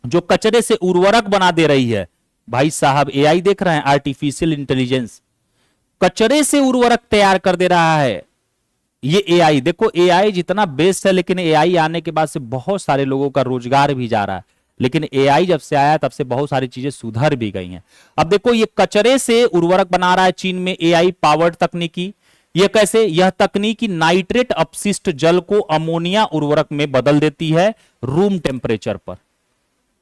जो कचरे से उर्वरक बना दे रही है। भाई साहब एआई देख रहे हैं, आर्टिफिशियल इंटेलिजेंस, कचरे से उर्वरक तैयार कर दे रहा है ये एआई। देखो एआई जितना बेस्ट है, लेकिन एआई आने के बाद से बहुत सारे लोगों का रोजगार भी जा रहा है, लेकिन एआई जब से आया तब से बहुत सारी चीजें सुधर भी गई हैं। अब देखो ये कचरे से उर्वरक बना रहा है चीन में एआई पावर्ड तकनीकी। यह कैसे? यह तकनीकी नाइट्रेट अपशिष्ट जल को अमोनिया उर्वरक में बदल देती है रूम टेम्परेचर पर।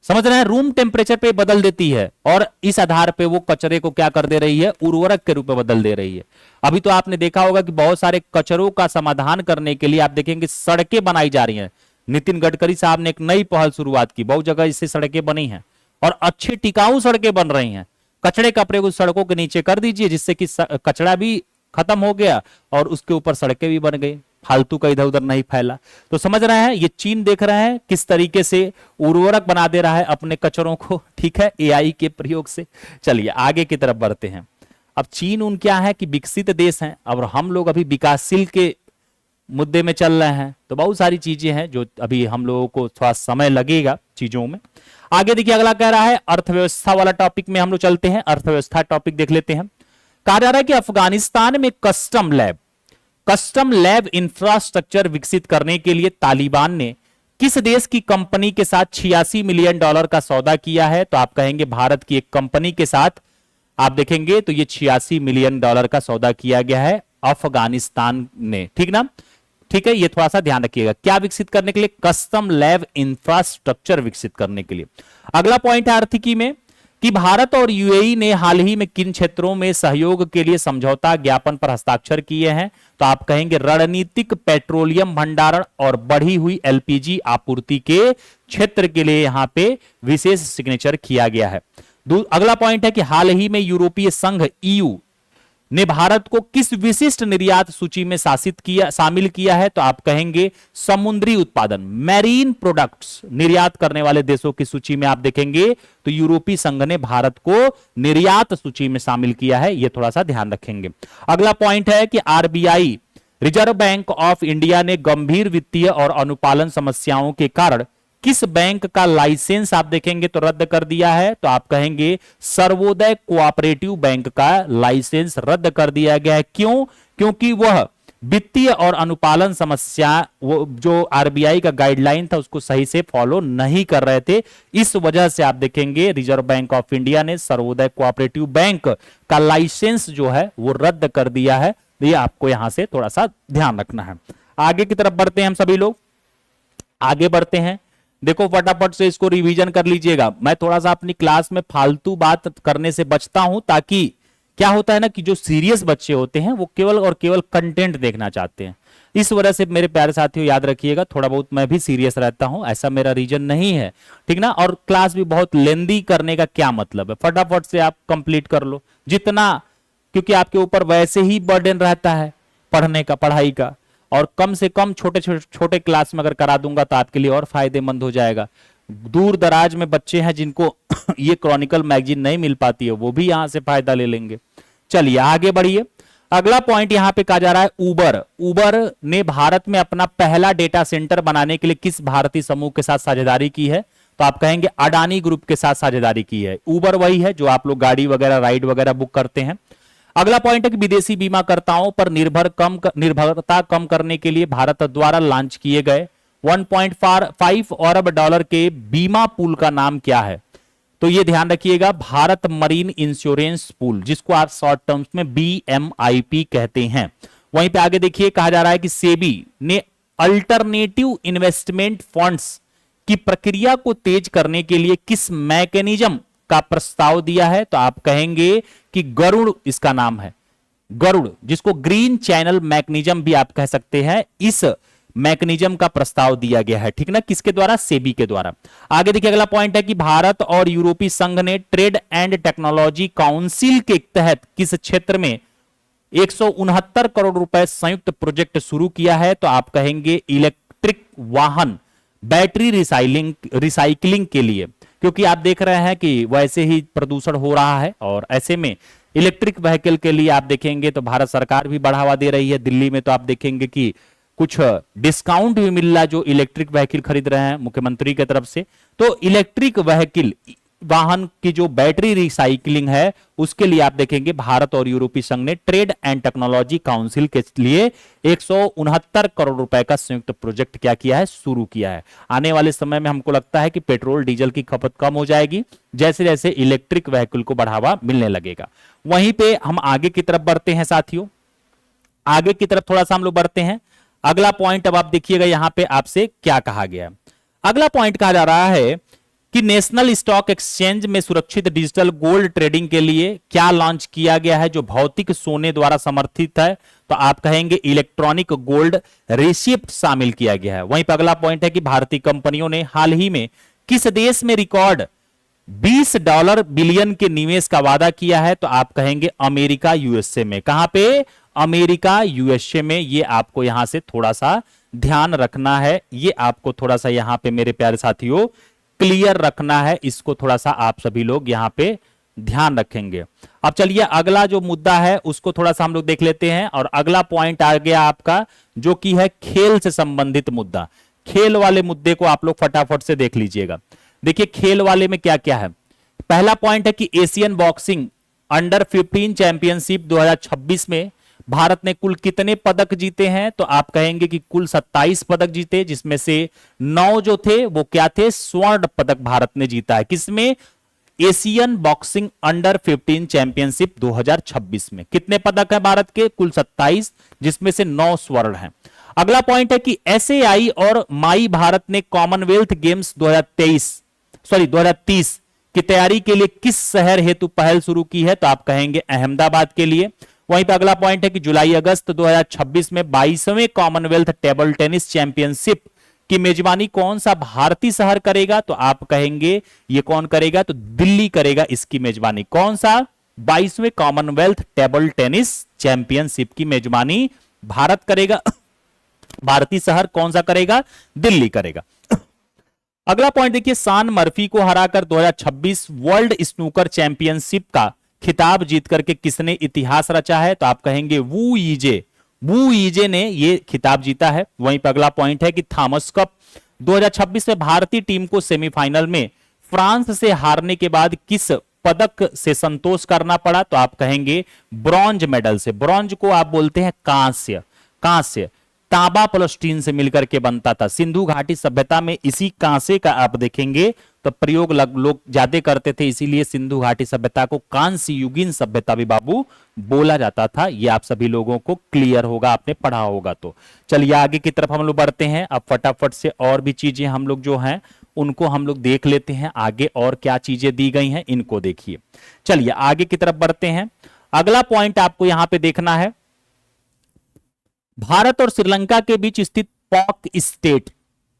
समझ रहे हैं, रूम टेम्परेचर पे बदल देती है और इस आधार पे वो कचरे को क्या कर दे रही है, उर्वरक के रूप में बदल दे रही है। अभी तो आपने देखा होगा कि बहुत सारे कचरों का समाधान करने के लिए आप देखेंगे सड़कें बनाई जा रही हैं। नितिन गडकरी साहब ने एक नई पहल शुरुआत की, बहुत जगह इससे सड़कें बनी हैं और अच्छी टिकाऊ सड़कें बन रही हैं। कचड़े कपड़े को सड़कों के नीचे कर दीजिए, जिससे कि कचड़ा भी खत्म हो गया और उसके ऊपर सड़कें भी बन गई, फालतू का इधर उधर नहीं फैला। तो समझ रहे हैं, ये चीन देख रहे हैं किस तरीके से उर्वरक बना दे रहा है अपने कचरों को, ठीक है, एआई के प्रयोग से। चलिए आगे की तरफ बढ़ते हैं। अब चीन उन क्या है कि विकसित देश हैं, और हम लोग अभी विकासशील के मुद्दे में चल रहे हैं, तो बहुत सारी चीजें हैं जो अभी हम लोगों को थोड़ा समय लगेगा चीजों में। आगे देखिए अगला कह रहा है अर्थव्यवस्था वाला टॉपिक में हम लोग चलते हैं, अर्थव्यवस्था टॉपिक देख लेते हैं। कहा जा रहा है कि अफगानिस्तान में कस्टम लैब इंफ्रास्ट्रक्चर विकसित करने के लिए तालिबान ने किस देश की कंपनी के साथ $86 मिलियन का सौदा किया है? तो आप कहेंगे भारत की एक कंपनी के साथ आप देखेंगे तो ये $86 मिलियन का सौदा किया गया है अफगानिस्तान ने। ठीक ना, ठीक है, ये थोड़ा सा ध्यान रखिएगा, क्या विकसित करने के लिए? कस्टम लैब इंफ्रास्ट्रक्चर विकसित करने के लिए। अगला पॉइंट है आर्थिकी में कि भारत और यूएई ने हाल ही में किन क्षेत्रों में सहयोग के लिए समझौता ज्ञापन पर हस्ताक्षर किए हैं? तो आप कहेंगे रणनीतिक पेट्रोलियम भंडारण और बढ़ी हुई एलपीजी आपूर्ति के क्षेत्र के लिए यहां पे विशेष सिग्नेचर किया गया है। अगला पॉइंट है कि हाल ही में यूरोपीय संघ ईयू ने भारत को किस विशिष्ट निर्यात सूची में शामिल किया है? तो आप कहेंगे समुद्री उत्पादन, मैरीन प्रोडक्ट्स निर्यात करने वाले देशों की सूची में आप देखेंगे तो यूरोपीय संघ ने भारत को निर्यात सूची में शामिल किया है, यह थोड़ा सा ध्यान रखेंगे। अगला पॉइंट है कि RBI reserve bank of India ने गंभीर वित्तीय और अनुपालन समस्याओं के कारण किस बैंक का लाइसेंस आप देखेंगे तो रद्द कर दिया है? तो आप कहेंगे सर्वोदय कोऑपरेटिव बैंक का लाइसेंस रद्द कर दिया गया है। क्यों? क्योंकि वह वित्तीय और अनुपालन समस्या, वो जो आरबीआई का गाइडलाइन था उसको सही से फॉलो नहीं कर रहे थे। इस वजह से आप देखेंगे रिजर्व बैंक ऑफ इंडिया ने सर्वोदय कोऑपरेटिव बैंक का लाइसेंस जो है वो रद्द कर दिया है। तो ये आपको यहां से थोड़ा सा ध्यान रखना है। आगे की तरफ बढ़ते हैं, हम सभी लोग आगे बढ़ते हैं। देखो फटाफट से इसको रिवीजन कर लीजिएगा। मैं थोड़ा सा अपनी क्लास में फालतू बात करने से बचता हूं, ताकि क्या होता है ना कि जो सीरियस बच्चे होते हैं वो केवल और केवल कंटेंट देखना चाहते हैं। इस वजह से मेरे प्यारे साथियों याद रखिएगा, थोड़ा बहुत मैं भी सीरियस रहता हूं, ऐसा मेरा रीजन नहीं है, ठीक ना। और क्लास भी बहुत लेंदी करने का क्या मतलब है, फटाफट से आप कंप्लीट कर लो जितना, क्योंकि आपके ऊपर वैसे ही बर्डन रहता है पढ़ने का, पढ़ाई का, और कम से कम छोटे क्लास में अगर करा दूंगा तो आपके लिए और फायदेमंद हो जाएगा। दूर दराज में बच्चे हैं जिनको ये क्रॉनिकल मैगजीन नहीं मिल पाती है, वो भी यहां से फायदा ले लेंगे। चलिए आगे बढ़िए। अगला पॉइंट यहां पे कहा जा रहा है उबर ने भारत में अपना पहला डेटा सेंटर बनाने के लिए किस भारतीय समूह के साथ साझेदारी की है? तो आप कहेंगे अडानी ग्रुप के साथ साझेदारी की है। उबर वही है जो आप लोग गाड़ी वगैरह, राइड वगैरह बुक करते हैं। अगला पॉइंट है कि विदेशी बीमाकर्ताओं पर निर्भरता कम करने के लिए भारत द्वारा लॉन्च किए गए $1.5 अरब के बीमा पूल का नाम क्या है? तो ये ध्यान रखिएगा, भारत मरीन इंश्योरेंस पूल, जिसको आप शॉर्ट टर्म्स में BMIP कहते हैं। वहीं पे आगे देखिए कहा जा रहा है कि सेबी ने अल्टरनेटिव इन्वेस्टमेंट फंड्स की प्रक्रिया को तेज करने के लिए किस मैकेनिज्म का प्रस्ताव दिया है? तो आप कहेंगे कि गरुड़ इसका नाम है, गरुड़, जिसको ग्रीन चैनल मैकेनिज्म भी आप कह सकते हैं। इस मैकेनिज्म का प्रस्ताव दिया गया है, ठीक ना, किसके द्वारा? सेबी के द्वारा। आगे देखिए अगला पॉइंट है कि भारत और यूरोपीय संघ ने ट्रेड एंड टेक्नोलॉजी काउंसिल के तहत किस क्षेत्र में 169 करोड़ रुपए संयुक्त प्रोजेक्ट शुरू किया है। तो आप कहेंगे इलेक्ट्रिक वाहन बैटरी रिसाइकलिंग के लिए, क्योंकि आप देख रहे हैं कि वैसे ही प्रदूषण हो रहा है और ऐसे में इलेक्ट्रिक व्हीकल के लिए आप देखेंगे तो भारत सरकार भी बढ़ावा दे रही है। दिल्ली में तो आप देखेंगे कि कुछ डिस्काउंट भी मिल रहा है जो इलेक्ट्रिक व्हीकल खरीद रहे हैं मुख्यमंत्री की तरफ से। तो इलेक्ट्रिक व्हीकल वाहन की जो बैटरी रिसाइकलिंग है उसके लिए आप देखेंगे भारत और यूरोपीय संघ ने ट्रेड एंड टेक्नोलॉजी काउंसिल के लिए 169 करोड़ रुपए का संयुक्त प्रोजेक्ट क्या किया है, शुरू किया है। आने वाले समय में हमको लगता है कि पेट्रोल डीजल की खपत कम हो जाएगी जैसे जैसे इलेक्ट्रिक व्हीकल को बढ़ावा मिलने लगेगा। वहीं पे हम आगे की तरफ बढ़ते हैं साथियों, आगे की तरफ थोड़ा सा हम लोग बढ़ते हैं। अगला पॉइंट अब आप देखिएगा यहां पे आपसे क्या कहा गया है। अगला पॉइंट कहा जा रहा है कि नेशनल स्टॉक एक्सचेंज में सुरक्षित डिजिटल गोल्ड ट्रेडिंग के लिए क्या लॉन्च किया गया है जो भौतिक सोने द्वारा समर्थित है। तो आप कहेंगे इलेक्ट्रॉनिक गोल्ड रिसिप्ट शामिल किया गया है। वहीं पर अगला पॉइंट है कि भारतीय कंपनियों ने हाल ही में किस देश में रिकॉर्ड $20 बिलियन के निवेश का वादा किया है। तो आप कहेंगे अमेरिका यूएसए में। कहां पे? अमेरिका यूएसए में। ये आपको यहां से थोड़ा सा ध्यान रखना है, ये आपको थोड़ा सा यहां पे मेरे प्यारे साथियों क्लियर रखना है, इसको थोड़ा सा आप सभी लोग यहां पे ध्यान रखेंगे। अब चलिए अगला जो मुद्दा है उसको थोड़ा सा हम लोग देख लेते हैं। और अगला पॉइंट आ गया आपका जो कि है खेल से संबंधित मुद्दा। खेल वाले मुद्दे को आप लोग फटाफट से देख लीजिएगा। देखिए खेल वाले में क्या क्या है। पहला पॉइंट है कि एशियन बॉक्सिंग अंडर 15 चैंपियनशिप 2026 में भारत ने कुल कितने पदक जीते हैं। तो आप कहेंगे कि कुल 27 पदक जीते, जिसमें से 9 जो थे वो क्या थे, स्वर्ण पदक भारत ने जीता है। किसमें? एशियन बॉक्सिंग अंडर 15 चैंपियनशिप 2026 में कितने पदक है भारत के? कुल 27, जिसमें से 9 स्वर्ण हैं। अगला पॉइंट है कि एसएआई और माई भारत ने कॉमनवेल्थ गेम्स 2030 की तैयारी के लिए किस शहर हेतु पहल शुरू की है। तो आप कहेंगे अहमदाबाद के लिए। वहीं पर अगला पॉइंट है कि जुलाई अगस्त 2026 में 22वें कॉमनवेल्थ टेबल टेनिस चैंपियनशिप की मेजबानी कौन सा भारतीय शहर करेगा। तो आप कहेंगे ये कौन करेगा? तो दिल्ली करेगा इसकी मेजबानी। कौन सा? 22वें कॉमनवेल्थ टेबल टेनिस चैंपियनशिप की मेजबानी भारत करेगा। भारतीय शहर कौन सा करेगा? दिल्ली करेगा। अगला पॉइंट देखिए, सान मर्फी को हराकर 2026 वर्ल्ड स्नूकर चैंपियनशिप का खिताब जीत करके किसने इतिहास रचा है। तो आप कहेंगे वू ईजे ने ये खिताब जीता है। वहीं पर अगला पॉइंट है कि थॉमस कप 2026 में भारतीय टीम को सेमीफाइनल में फ्रांस से हारने के बाद किस पदक से संतोष करना पड़ा। तो आप कहेंगे ब्रॉन्ज मेडल से। ब्रॉन्ज को आप बोलते हैं कांस्य। तांबा प्लस टीन से मिलकर के बनता था। सिंधु घाटी सभ्यता में इसी कांसे का आप देखेंगे तो प्रयोग लोग ज्यादा करते थे, इसीलिए सिंधु घाटी सभ्यता को कांस्य युगीन सभ्यता भी बाबू बोला जाता था। ये आप सभी लोगों को क्लियर होगा, आपने पढ़ा होगा। तो चलिए आगे की तरफ हम लोग बढ़ते हैं। अब फटाफट से और भी चीजें हम लोग जो हैं उनको हम लोग देख लेते हैं। आगे और क्या चीजें दी गई हैं इनको देखिए। चलिए आगे की तरफ बढ़ते हैं। अगला पॉइंट आपको यहां पे देखना है, भारत और श्रीलंका के बीच स्थित पॉक स्टेट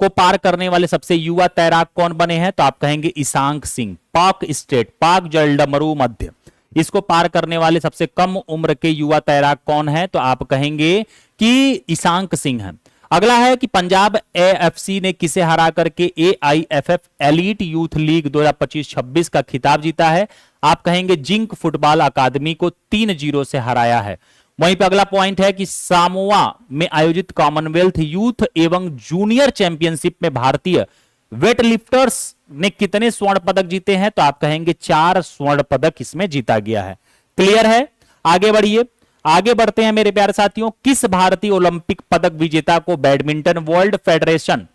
को पार करने वाले सबसे युवा तैराक कौन बने हैं। तो आप कहेंगे ईशांक सिंह। पॉक स्टेट, पाक जलडमरू मध्य, इसको पार करने वाले सबसे कम उम्र के युवा तैराक कौन है। तो आप कहेंगे कि ईशांक सिंह है। अगला है कि पंजाब एएफसी ने किसे हरा करके एआईएफएफ एलीट यूथ लीग 2025-26 का खिताब जीता है। आप कहेंगे जिंक फुटबॉल अकादमी को 3-0 से हराया है। वहीं पर अगला पॉइंट है कि सामोआ में आयोजित कॉमनवेल्थ यूथ एवं जूनियर चैंपियनशिप में भारतीय वेटलिफ्टर्स ने कितने स्वर्ण पदक जीते हैं। तो आप कहेंगे 4 स्वर्ण पदक इसमें जीता गया है। क्लियर है? आगे बढ़िए, आगे बढ़ते हैं मेरे प्यारे साथियों। किस भारतीय ओलंपिक पदक विजेता को बैडमिंटन वर्ल्ड फेडरेशन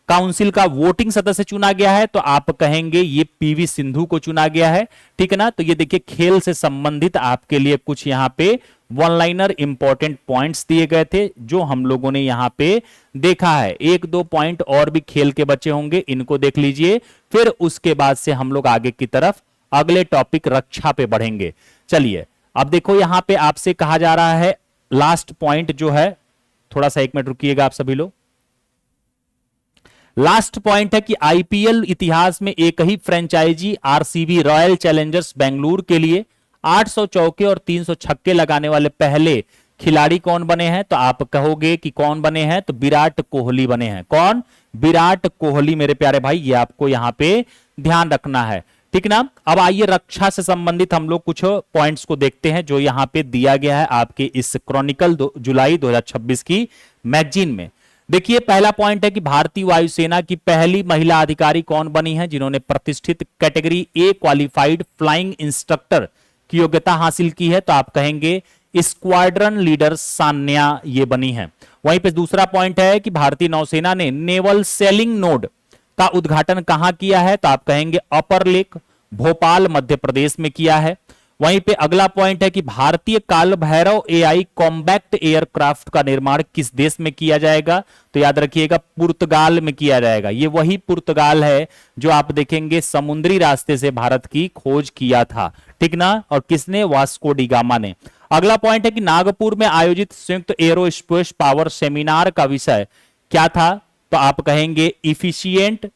काउंसिल का वोटिंग सदस्य चुना गया है। तो आप कहेंगे ये पीवी सिंधु को चुना गया है। ठीक है ना? तो ये देखिए खेल से संबंधित आपके लिए कुछ यहां पे वन लाइनर इंपॉर्टेंट पॉइंट्स दिए गए थे जो हम लोगों ने यहां पे देखा है। 1-2 पॉइंट और भी खेल के बचे होंगे, इनको देख लीजिए। फिर उसके बाद से हम लोग आगे की तरफ अगले टॉपिक रक्षा पे बढ़ेंगे। चलिए अब देखो यहां पे आपसे कहा जा रहा है लास्ट पॉइंट जो है, थोड़ा सा 1 मिनट रुकिएगा आप सभी लोग। लास्ट पॉइंट है कि आईपीएल इतिहास में एक ही franchise RCB Royal Challengers Bengaluru के लिए 800 चौके और 300 छक्के लगाने वाले पहले खिलाड़ी कौन बने हैं? तो आप कहोगे कि कौन बने हैं? तो विराट कोहली बने हैं। कौन? विराट कोहली मेरे प्यारे भाई, ये आपको यहां पे ध्यान रखना है, ठीक ना। अब आइए रक्षा से संबंधित हम लोग कुछ पॉइंट्स को देखते हैं जो यहां पे दिया गया है आपके इस क्रॉनिकल जुलाई 2026 की मैगजीन में। देखिए पहला पॉइंट है कि भारतीय वायुसेना की पहली महिला अधिकारी कौन बनी है जिन्होंने प्रतिष्ठित category A qualified flying instructor की योग्यता हासिल की है? तो आप कहेंगे स्क्वाड्रन लीडर सान्या ये बनी है। वहीं पे दूसरा पॉइंट है कि भारतीय नौसेना ने नेवल सेलिंग नोड का उद्घाटन कहां किया है? तो आप कहेंगे अपर लेक भोपाल मध्य प्रदेश में किया है। वहीं पे अगला पॉइंट है कि भारतीय काल भैरव एआई कॉम्बैक्ट एयरक्राफ्ट का निर्माण किस देश में किया जाएगा? तो याद रखिएगा पुर्तगाल में किया जाएगा। ये वही पुर्तगाल है जो आप देखेंगे समुद्री रास्ते से भारत की खोज किया था, ठीक ना। और किसने? वास्को डी गामा ने। अगला पॉइंट है कि नागपुर में आयोजित संयुक्त एरोस्पेस पावर सेमिनार का विषय क्या था? तो आप कहेंगे इफिशिएंट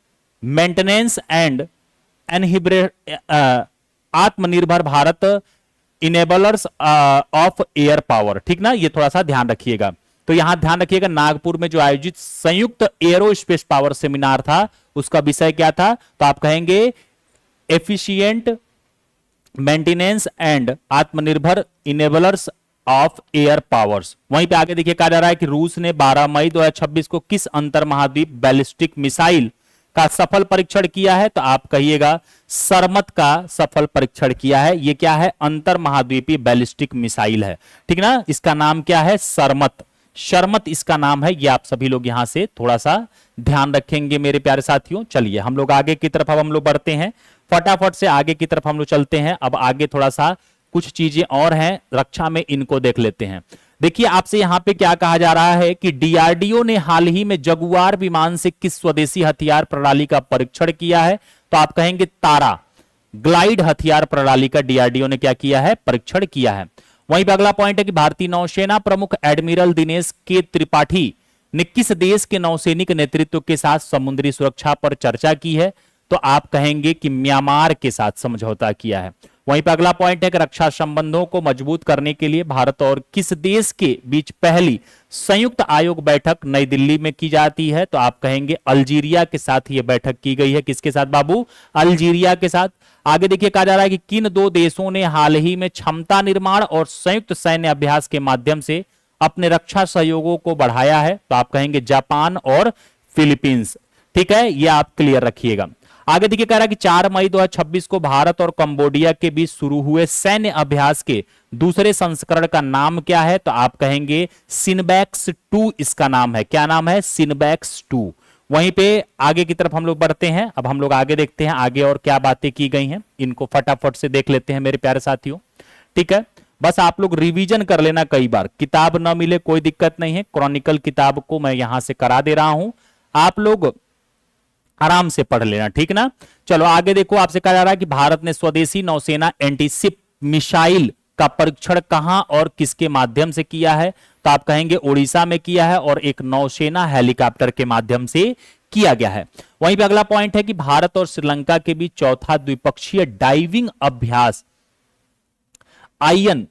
मेंटेनेंस एंड आत्मनिर्भर Bharat enablers of air power, ठीक ना। ये थोड़ा सा ध्यान रखिएगा। तो यहां ध्यान रखिएगा नागपुर में जो आयोजित संयुक्त एरोस्पेस पावर सेमिनार था उसका विषय क्या था? तो आप कहेंगे एफिशिएंट मेंटेनेंस एंड आत्मनिर्भर इनेबलर्स ऑफ एयर पावर्स। वहीं पे आगे देखिए कहा जा रहा है कि रूस ने 12 मई 2026 को किस अंतर महाद्वीप बैलिस्टिक मिसाइल का सफल परीक्षण किया है? तो आप कहिएगा सरमत का सफल परीक्षण किया है। ये क्या है? अंतर महाद्वीपीय बैलिस्टिक मिसाइल है, ठीक ना। इसका नाम क्या है? सरमत। शर्मत इसका नाम है। ये आप सभी लोग यहां से थोड़ा सा ध्यान रखेंगे मेरे प्यारे साथियों। चलिए हम लोग आगे की तरफ अब हम लोग बढ़ते हैं, फटाफट से आगे की तरफ हम लोग चलते हैं। अब आगे थोड़ा सा कुछ चीजें और हैं रक्षा में, इनको देख लेते हैं। देखिए आपसे यहां पे क्या कहा जा रहा है कि डीआरडीओ ने हाल ही में जगुआर विमान से किस स्वदेशी हथियार प्रणाली का परीक्षण किया है? तो आप कहेंगे तारा ग्लाइड हथियार प्रणाली का डीआरडीओ ने क्या किया है? परीक्षण किया है। वहीं पर अगला पॉइंट है कि भारतीय नौसेना प्रमुख एडमिरल दिनेश के त्रिपाठी ने किस देश के नौसैनिक नेतृत्व के साथ समुद्री सुरक्षा पर चर्चा की है? तो आप कहेंगे कि म्यांमार के साथ समझौता किया है। वहीं पर अगला पॉइंट है कि रक्षा संबंधों को मजबूत करने के लिए भारत और किस देश के बीच पहली संयुक्त आयोग बैठक नई दिल्ली में की जाती है? तो आप कहेंगे अल्जीरिया के साथ यह बैठक की गई है। किसके साथ बाबू? अल्जीरिया के साथ। आगे देखिए कहा जा रहा है कि किन दो देशों ने हाल ही में क्षमता निर्माण और संयुक्त सैन्य अभ्यास के माध्यम से अपने रक्षा सहयोगों को बढ़ाया है? तो आप कहेंगे जापान और फिलीपींस, ठीक है। यह आप क्लियर रखिएगा। आगे देखिए कह रहा है कि 4 मई 2026 को भारत और कंबोडिया के बीच शुरू हुए सैन्य अभ्यास के दूसरे संस्करण का नाम क्या है? तो आप कहेंगे सिनबैक्स 2 इसका नाम है। क्या नाम है? सिनबैक्स 2। वहीं पे आगे की तरफ हम लोग बढ़ते हैं। अब हम लोग आगे देखते हैं आगे और क्या बातें की गई हैं, इनको फटाफट से देख लेते हैं मेरे प्यारे साथियों, ठीक है। बस आप लोग रिवीजन कर लेना, कई बार किताब ना मिले कोई दिक्कत नहीं है, क्रॉनिकल किताब को मैं यहां से करा दे रहा हूं, आप लोग आराम से पढ़ लेना, ठीक ना। चलो आगे देखो, आपसे कहा जा रहा है कि भारत ने स्वदेशी नौसेना एंटीशिप मिसाइल का परीक्षण कहां और किसके माध्यम से किया है? तो आप कहेंगे ओडिशा में किया है और एक नौसेना हेलीकॉप्टर के माध्यम से किया गया है। वहीं पे अगला पॉइंट है कि भारत और श्रीलंका के बीच चौथा द्विपक्षीय डाइविंग अभ्यास आईएन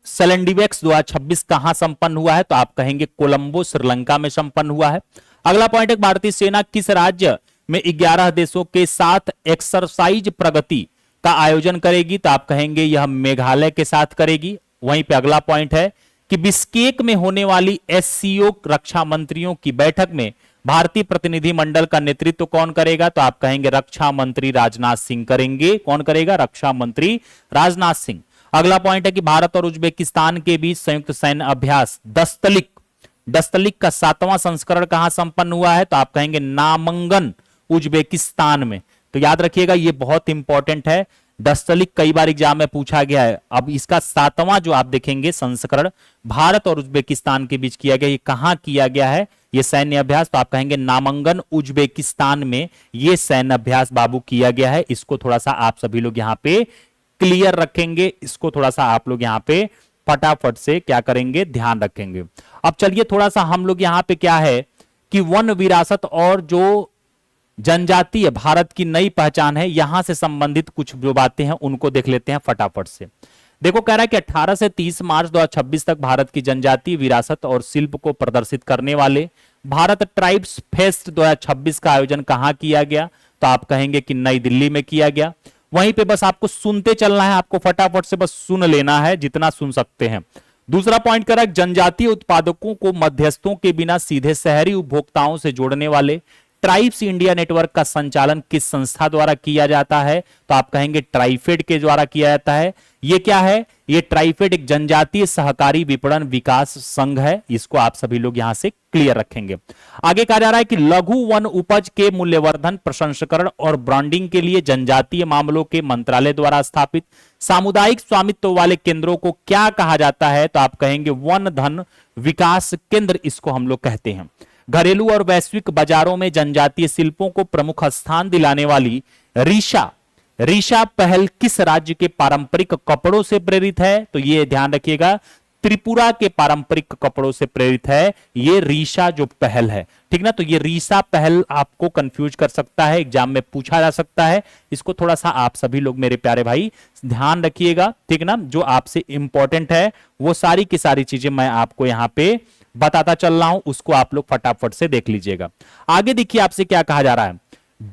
सेलेंडिवेक्स 2026 कहां संपन्न हुआ है? तो आप कहेंगे कोलंबो श्रीलंका में संपन्न हुआ है। अगला पॉइंट है भारतीय सेना किस राज्य में 11 देशों के साथ एक्सरसाइज प्रगति का आयोजन करेगी? तो आप कहेंगे यह मेघालय के साथ करेगी। वहीं पे अगला पॉइंट है कि बिश्केक में होने वाली एससीओ रक्षा मंत्रियों की बैठक में भारतीय प्रतिनिधि मंडल का नेतृत्व कौन करेगा? तो आप कहेंगे रक्षा मंत्री राजनाथ सिंह करेंगे। कौन करेगा? रक्षा मंत्री राजनाथ सिंह। अगला पॉइंट है कि भारत और उज्बेकिस्तान के बीच संयुक्त सैन्य अभ्यास दस्तलिक का 7वां संस्करण कहां संपन्न हुआ है? तो आप कहेंगे नामंगन उज्बेकिस्तान में। तो याद रखिएगा ये बहुत इंपॉर्टेंट है, दस्तलिक कई बार एग्जाम में पूछा गया है। अब इसका 7वां जो आप देखेंगे संस्करण भारत और उज्बेकिस्तान के बीच किया गया, ये कहां किया गया है ये सैन्य अभ्यास? तो आप कहेंगे नामंगन उज्बेकिस्तान में ये सैन्य अभ्यास बाबू किया गया है। इसको थोड़ा सा आप सभी लोग यहां पे क्लियर रखेंगे, इसको थोड़ा सा आप लोग यहां पे फटाफट से क्या करेंगे? ध्यान रखेंगे। अब चलिए थोड़ा सा हम लोग यहां पे क्या है कि वन विरासत और जो जनजातीय भारत की नई पहचान है, यहां से संबंधित कुछ जो बातें हैं उनको देख लेते हैं फटाफट से। देखो कह रहा है कि 18 से 30 मार्च 2026 तक भारत की जनजातीय विरासत और शिल्प को प्रदर्शित करने वाले भारत ट्राइब्स फेस्ट 2026 का आयोजन कहां किया गया, तो आप कहेंगे कि नई दिल्ली में किया गया। वहीं पे बस आपको सुनते चलना है, आपको फटाफट से बस सुन लेना है जितना सुन सकते हैं। दूसरा पॉइंट कह रहा है जनजातीय उत्पादकों को मध्यस्थों के बिना सीधे शहरी उपभोक्ताओं से जोड़ने वाले ट्राइब्स इंडिया नेटवर्क का संचालन किस संस्था द्वारा किया जाता है, तो आप कहेंगे ट्राइफेड के द्वारा किया जाता है। ये क्या है, ये ट्राइफेड एक जनजातीय सहकारी विपणन विकास संघ है, इसको आप सभी लोग यहां से क्लियर रखेंगे। आगे कहा जा रहा है कि लघु वन उपज के मूल्यवर्धन प्रसंस्करण और ब्रांडिंग के लिए जनजातीय मामलों के मंत्रालय द्वारा स्थापित सामुदायिक स्वामित्व वाले केंद्रों को क्या कहा जाता है, तो आप कहेंगे वन धन विकास केंद्र, इसको हम लोग कहते हैं। घरेलू और वैश्विक बाजारों में जनजातीय शिल्पों को प्रमुख स्थान दिलाने वाली रीशा पहल किस राज्य के पारंपरिक कपड़ों से प्रेरित है, तो ये ध्यान रखिएगा त्रिपुरा के पारंपरिक कपड़ों से प्रेरित है ये रीशा जो पहल है, ठीक ना। तो ये रीशा पहल आपको कंफ्यूज कर सकता है, एग्जाम में पूछा जा सकता है, इसको थोड़ा सा आप सभी लोग मेरे प्यारे भाई ध्यान रखिएगा, ठीक ना। जो आपसे इंपॉर्टेंट है वो सारी की सारी चीजें मैं आपको यहां पे बताता चल रहा हूं, उसको आप लोग फटाफट से देख लीजिएगा। आगे देखिए आपसे क्या कहा जा रहा है,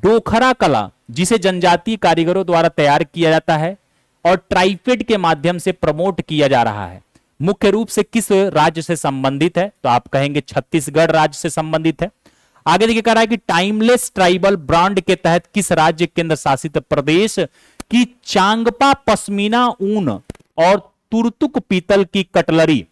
डोखरा कला जिसे जनजातीय कारीगरों द्वारा तैयार किया जाता है और ट्राइफेड के माध्यम से प्रमोट किया जा रहा है, मुख्य रूप से किस राज्य से संबंधित है, तो आप कहेंगे छत्तीसगढ़ राज्य से संबंधित है। आगे देखिए कह रहा है कि टाइमलेस ट्राइबल ब्रांड के तहत किस राज्य केंद्र शासित प्रदेश की चांगपा पश्मीना ऊन और तुरतुक पीतल की कटलरी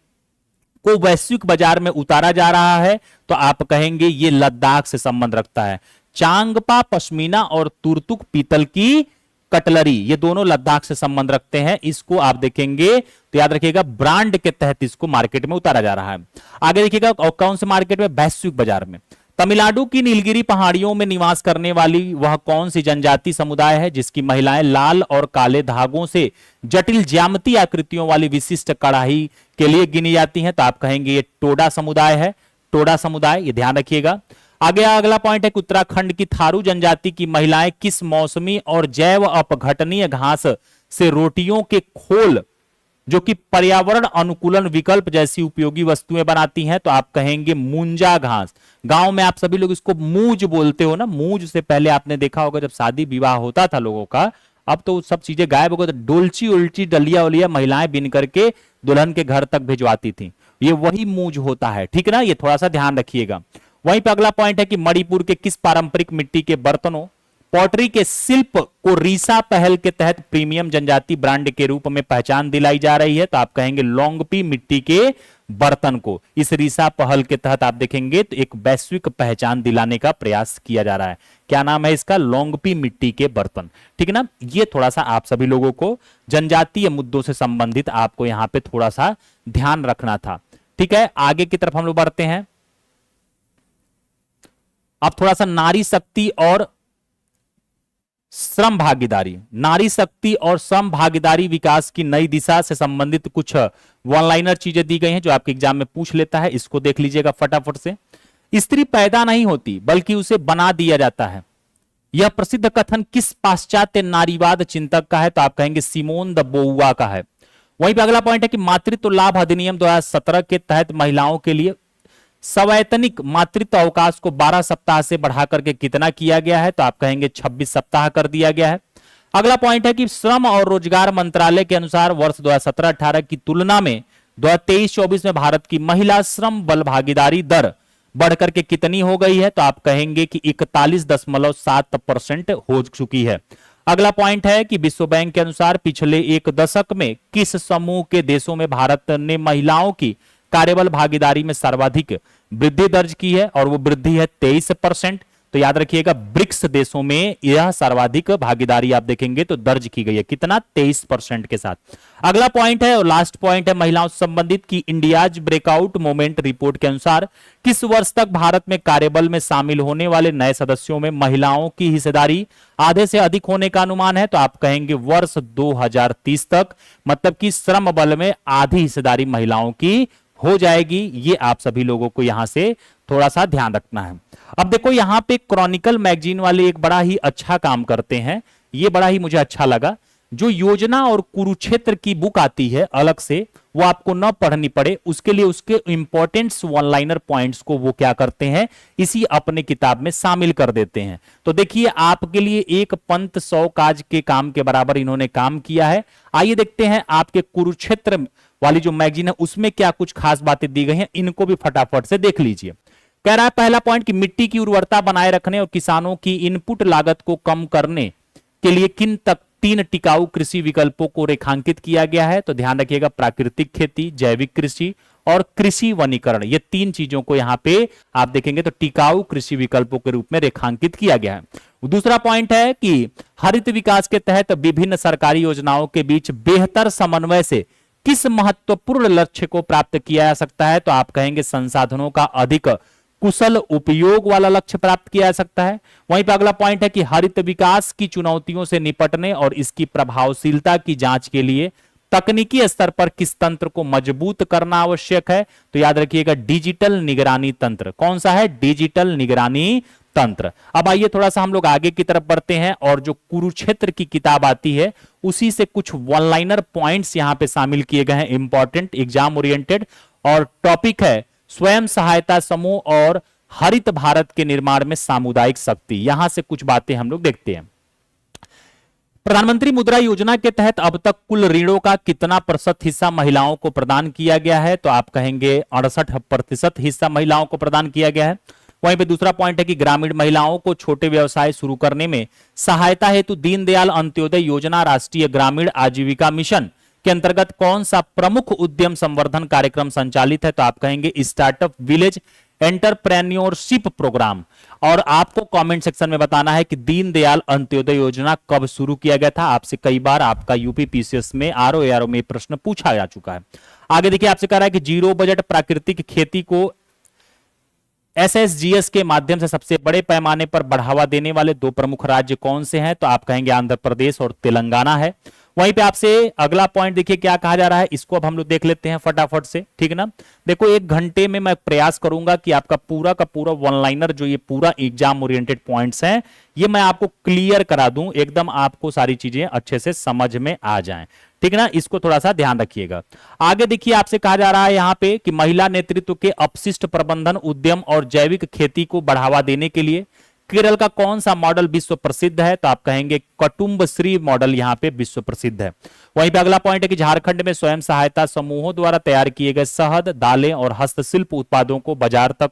को वैश्विक बाजार में उतारा जा रहा है, तो आप कहेंगे ये लद्दाख से संबंध रखता है। चांगपा पश्मीना और तुरतुक पीतल की कटलरी ये दोनों लद्दाख से संबंध रखते हैं, इसको आप देखेंगे तो याद रखिएगा ब्रांड के तहत इसको मार्केट में उतारा जा रहा है। आगे देखिएगा और कौन से मार्केट में, वैश्विक बाजार में। तमिलनाडु की नीलगिरी पहाड़ियों में निवास करने वाली वह कौन सी जनजाति समुदाय है जिसकी महिलाएं लाल और काले धागों से जटिल ज्यामितीय आकृतियों वाली विशिष्ट कढ़ाई के लिए गिनी जाती हैं, तो आप कहेंगे ये टोडा समुदाय है, टोडा समुदाय, ये ध्यान रखिएगा। आगे अगला पॉइंट है कि उत्तराखंड की थारू जनजाति की महिलाएं किस मौसमी और जैव अपघटनीय घास से रोटियों के खोल जो कि पर्यावरण अनुकूलन विकल्प जैसी उपयोगी वस्तुएं बनाती हैं, तो आप कहेंगे मूंजा घास। गांव में आप सभी लोग इसको मूज बोलते हो ना, मूज से पहले आपने देखा होगा जब शादी विवाह होता था लोगों का, अब तो सब चीजें गायब हो गई, तो डोलची उल्ची डलिया उलिया महिलाएं बिन करके दुल्हन के घर तक भिजवाती थी, ये वही मूज होता है, ठीक ना, ये थोड़ा सा ध्यान रखिएगा। वहीं पे अगला पॉइंट है कि मणिपुर के किस पारंपरिक मिट्टी के बर्तनों पॉटरी के शिल्प को रीसा पहल के तहत प्रीमियम जनजाति ब्रांड के रूप में पहचान दिलाई जा रही है, तो आप कहेंगे लोंगपी मिट्टी के बर्तन को इस रीसा पहल के तहत आप देखेंगे तो एक वैश्विक पहचान दिलाने का प्रयास किया जा रहा है। क्या नाम है इसका, लोंगपी मिट्टी के बर्तन, ठीक है ना। ये थोड़ा सा आप सभी लोगों को जनजातीय मुद्दों से संबंधित आपको यहां पे थोड़ा सा ध्यान रखना था, ठीक है। आगे की तरफ हम लोग बढ़ते हैं। अब थोड़ा सा नारी शक्ति और श्रम भागीदारी, नारी शक्ति और श्रम भागीदारी विकास की नई दिशा से संबंधित कुछ वन लाइनर चीजें दी गई हैं जो आपके एग्जाम में पूछ लेता है, इसको देख लीजिएगा फटाफट से। स्त्री पैदा नहीं होती बल्कि उसे बना दिया जाता है, यह प्रसिद्ध कथन किस पाश्चात्य नारीवाद चिंतक का है, तो आप कहेंगे सिमोन द बोउआ का है। वहीं पे अगला पॉइंट है कि मातृत्व लाभ अधिनियम 2017 के तहत महिलाओं के लिए सवैतनिक मातृत्व अवकाश को 12 सप्ताह से बढ़ा करके कितना किया गया है, तो आप कहेंगे 26 सप्ताह कर दिया गया है। अगला पॉइंट है कि श्रम और रोजगार मंत्रालय के अनुसार वर्ष 2017-18 की तुलना में 2023-24 में भारत की महिला श्रम बल भागीदारी दर बढ़कर के कितनी हो गई है, तो आप कहेंगे कि 41.7% हो चुकी है। अगला पॉइंट है कि विश्व बैंक के अनुसार पिछले एक दशक में किस समूह के देशों में भारत ने महिलाओं की कार्यबल भागीदारी में सर्वाधिक वृद्धि दर्ज की है, और वो वृद्धि है 23%। तो याद रखिएगा ब्रिक्स देशों में यह सर्वाधिक भागीदारी आप देखेंगे तो दर्ज की गई है, कितना, 23% के साथ। अगला पॉइंट है और लास्ट पॉइंट है महिलाओं से संबंधित की इंडियाज ब्रेकआउट मूवमेंट रिपोर्ट के अनुसार किस वर्ष तक भारत में कार्यबल में शामिल होने वाले नए सदस्यों में महिलाओं की हिस्सेदारी आधे से अधिक होने का अनुमान है, तो आप कहेंगे वर्ष 2030 तक, मतलब कि श्रम बल में आधी हिस्सेदारी महिलाओं की हो जाएगी, ये आप सभी लोगों को यहां से थोड़ा सा ध्यान रखना है। अब देखो यहां पे क्रॉनिकल मैगजीन वाले एक बड़ा ही अच्छा काम करते हैं, ये बड़ा ही मुझे अच्छा लगा। जो योजना और कुरुक्षेत्र की बुक आती है अलग से, वो आपको न पढ़नी पड़े, उसके लिए उसके इंपॉर्टेंट्स वन लाइनर पॉइंट्स को वो क्या करते हैं, इसी अपने किताब में शामिल कर देते हैं। तो देखिए आपके लिए एक पंत 100 काज के काम के बराबर इन्होंने काम किया है। आइए देखते हैं आपके कुरुक्षेत्र वाली जो मैगजीन है उसमें क्या कुछ खास बातें दी गई हैं, इनको भी फटाफट से देख लीजिए। कह रहा है पहला पॉइंट कि मिट्टी की उर्वरता बनाए रखने और किसानों की इनपुट लागत को कम करने के लिए किन तक 3 टिकाऊ कृषि विकल्पों को रेखांकित किया गया है। तो ध्यान रखिएगा, प्राकृतिक खेती, जैविक कृषि और कृषि वनीकरण, ये 3 चीजों को यहां पे आप देखेंगे तो टिकाऊ कृषि विकल्पों के रूप में रेखांकित किया गया है। दूसरा पॉइंट है कि हरित विकास के तहत विभिन्न सरकारी योजनाओं के बीच बेहतर समन्वय से किस महत्वपूर्ण लक्ष्य को प्राप्त किया जा सकता है। तो आप कहेंगे संसाधनों का अधिक कुशल उपयोग वाला लक्ष्य प्राप्त किया जा सकता है। वहीं पर अगला पॉइंट है कि हरित विकास की चुनौतियों से निपटने और इसकी प्रभावशीलता की जांच के लिए तकनीकी स्तर पर किस तंत्र को मजबूत करना आवश्यक है। तो याद रखिएगा डिजिटल निगरानी तंत्र। कौन सा है? डिजिटल निगरानी तंत्र। अब आइए थोड़ा सा हम लोग आगे की तरफ बढ़ते हैं और जो कुरुक्षेत्र की किताब आती है उसी से कुछ वन लाइनर पॉइंट्स यहां पे शामिल किए गए हैं, इंपॉर्टेंट एग्जाम ओरिएंटेड, और टॉपिक है स्वयं सहायता समूह और हरित भारत के निर्माण में सामुदायिक शक्ति। यहां से कुछ बातें हम लोग देखते हैं। प्रधानमंत्री मुद्रा योजना के तहत अब तक कुल ऋणों का कितना प्रतिशत हिस्सा महिलाओं को प्रदान किया गया है। तो आप कहेंगे 68% हिस्सा महिलाओं को प्रदान किया गया है। वहीं पे दूसरा पॉइंट है कि ग्रामीण महिलाओं को छोटे व्यवसाय शुरू करने में सहायता हेतु दीनदयाल अंत्योदय योजना राष्ट्रीय ग्रामीण आजीविका मिशन के अंतर्गत कौन सा प्रमुख उद्यम संवर्धन कार्यक्रम संचालित है। तो आप कहेंगे स्टार्टअप विलेज एंटरप्रेन्योरशिप प्रोग्राम। और आपको कमेंट सेक्शन में बताना है कि दीनदयाल अंत्योदय योजना कब शुरू किया गया था। आपसे कई बार आपका यूपी पीसीएस में आरओ में प्रश्न पूछा जा चुका है। आगे देखिए आपसे कह रहा है कि जीरो बजट प्राकृतिक खेती को एसएसजीएस के माध्यम से सबसे बड़े पैमाने पर बढ़ावा देने वाले 2 प्रमुख राज्य कौन से हैं। तो आप कहेंगे आंध्र प्रदेश और तेलंगाना है। वहीं पे आपसे अगला पॉइंट देखिए क्या कहा जा रहा है, इसको अब हम लोग देख लेते हैं फटाफट से, ठीक है ना। देखो 1 घंटे में मैं प्रयास करूंगा कि आपका पूरा का पूरा वन लाइनर जो ये पूरा एग्जाम ओरिएंटेड पॉइंट्स हैं ये मैं आपको क्लियर करा दूं, एकदम आपको सारी चीजें अच्छे से समझ में आ जाएं, ठीक है ना। इसको थोड़ा सा ध्यान रखिएगा। आगे देखिए आपसे कहा जा रहा है यहां पे कि महिला नेतृत्व के अपशिष्ट प्रबंधन उद्यम और जैविक खेती को बढ़ावा देने के लिए केरल का कौन सा मॉडल विश्व प्रसिद्ध है। तो आप कहेंगे कुटुंबश्री मॉडल यहां पे विश्व प्रसिद्ध है। वहीं पे अगला पॉइंट है कि झारखंड में स्वयं सहायता समूहों द्वारा तैयार किए गए शहद, दालें और हस्तशिल्प उत्पादों को बाजार तक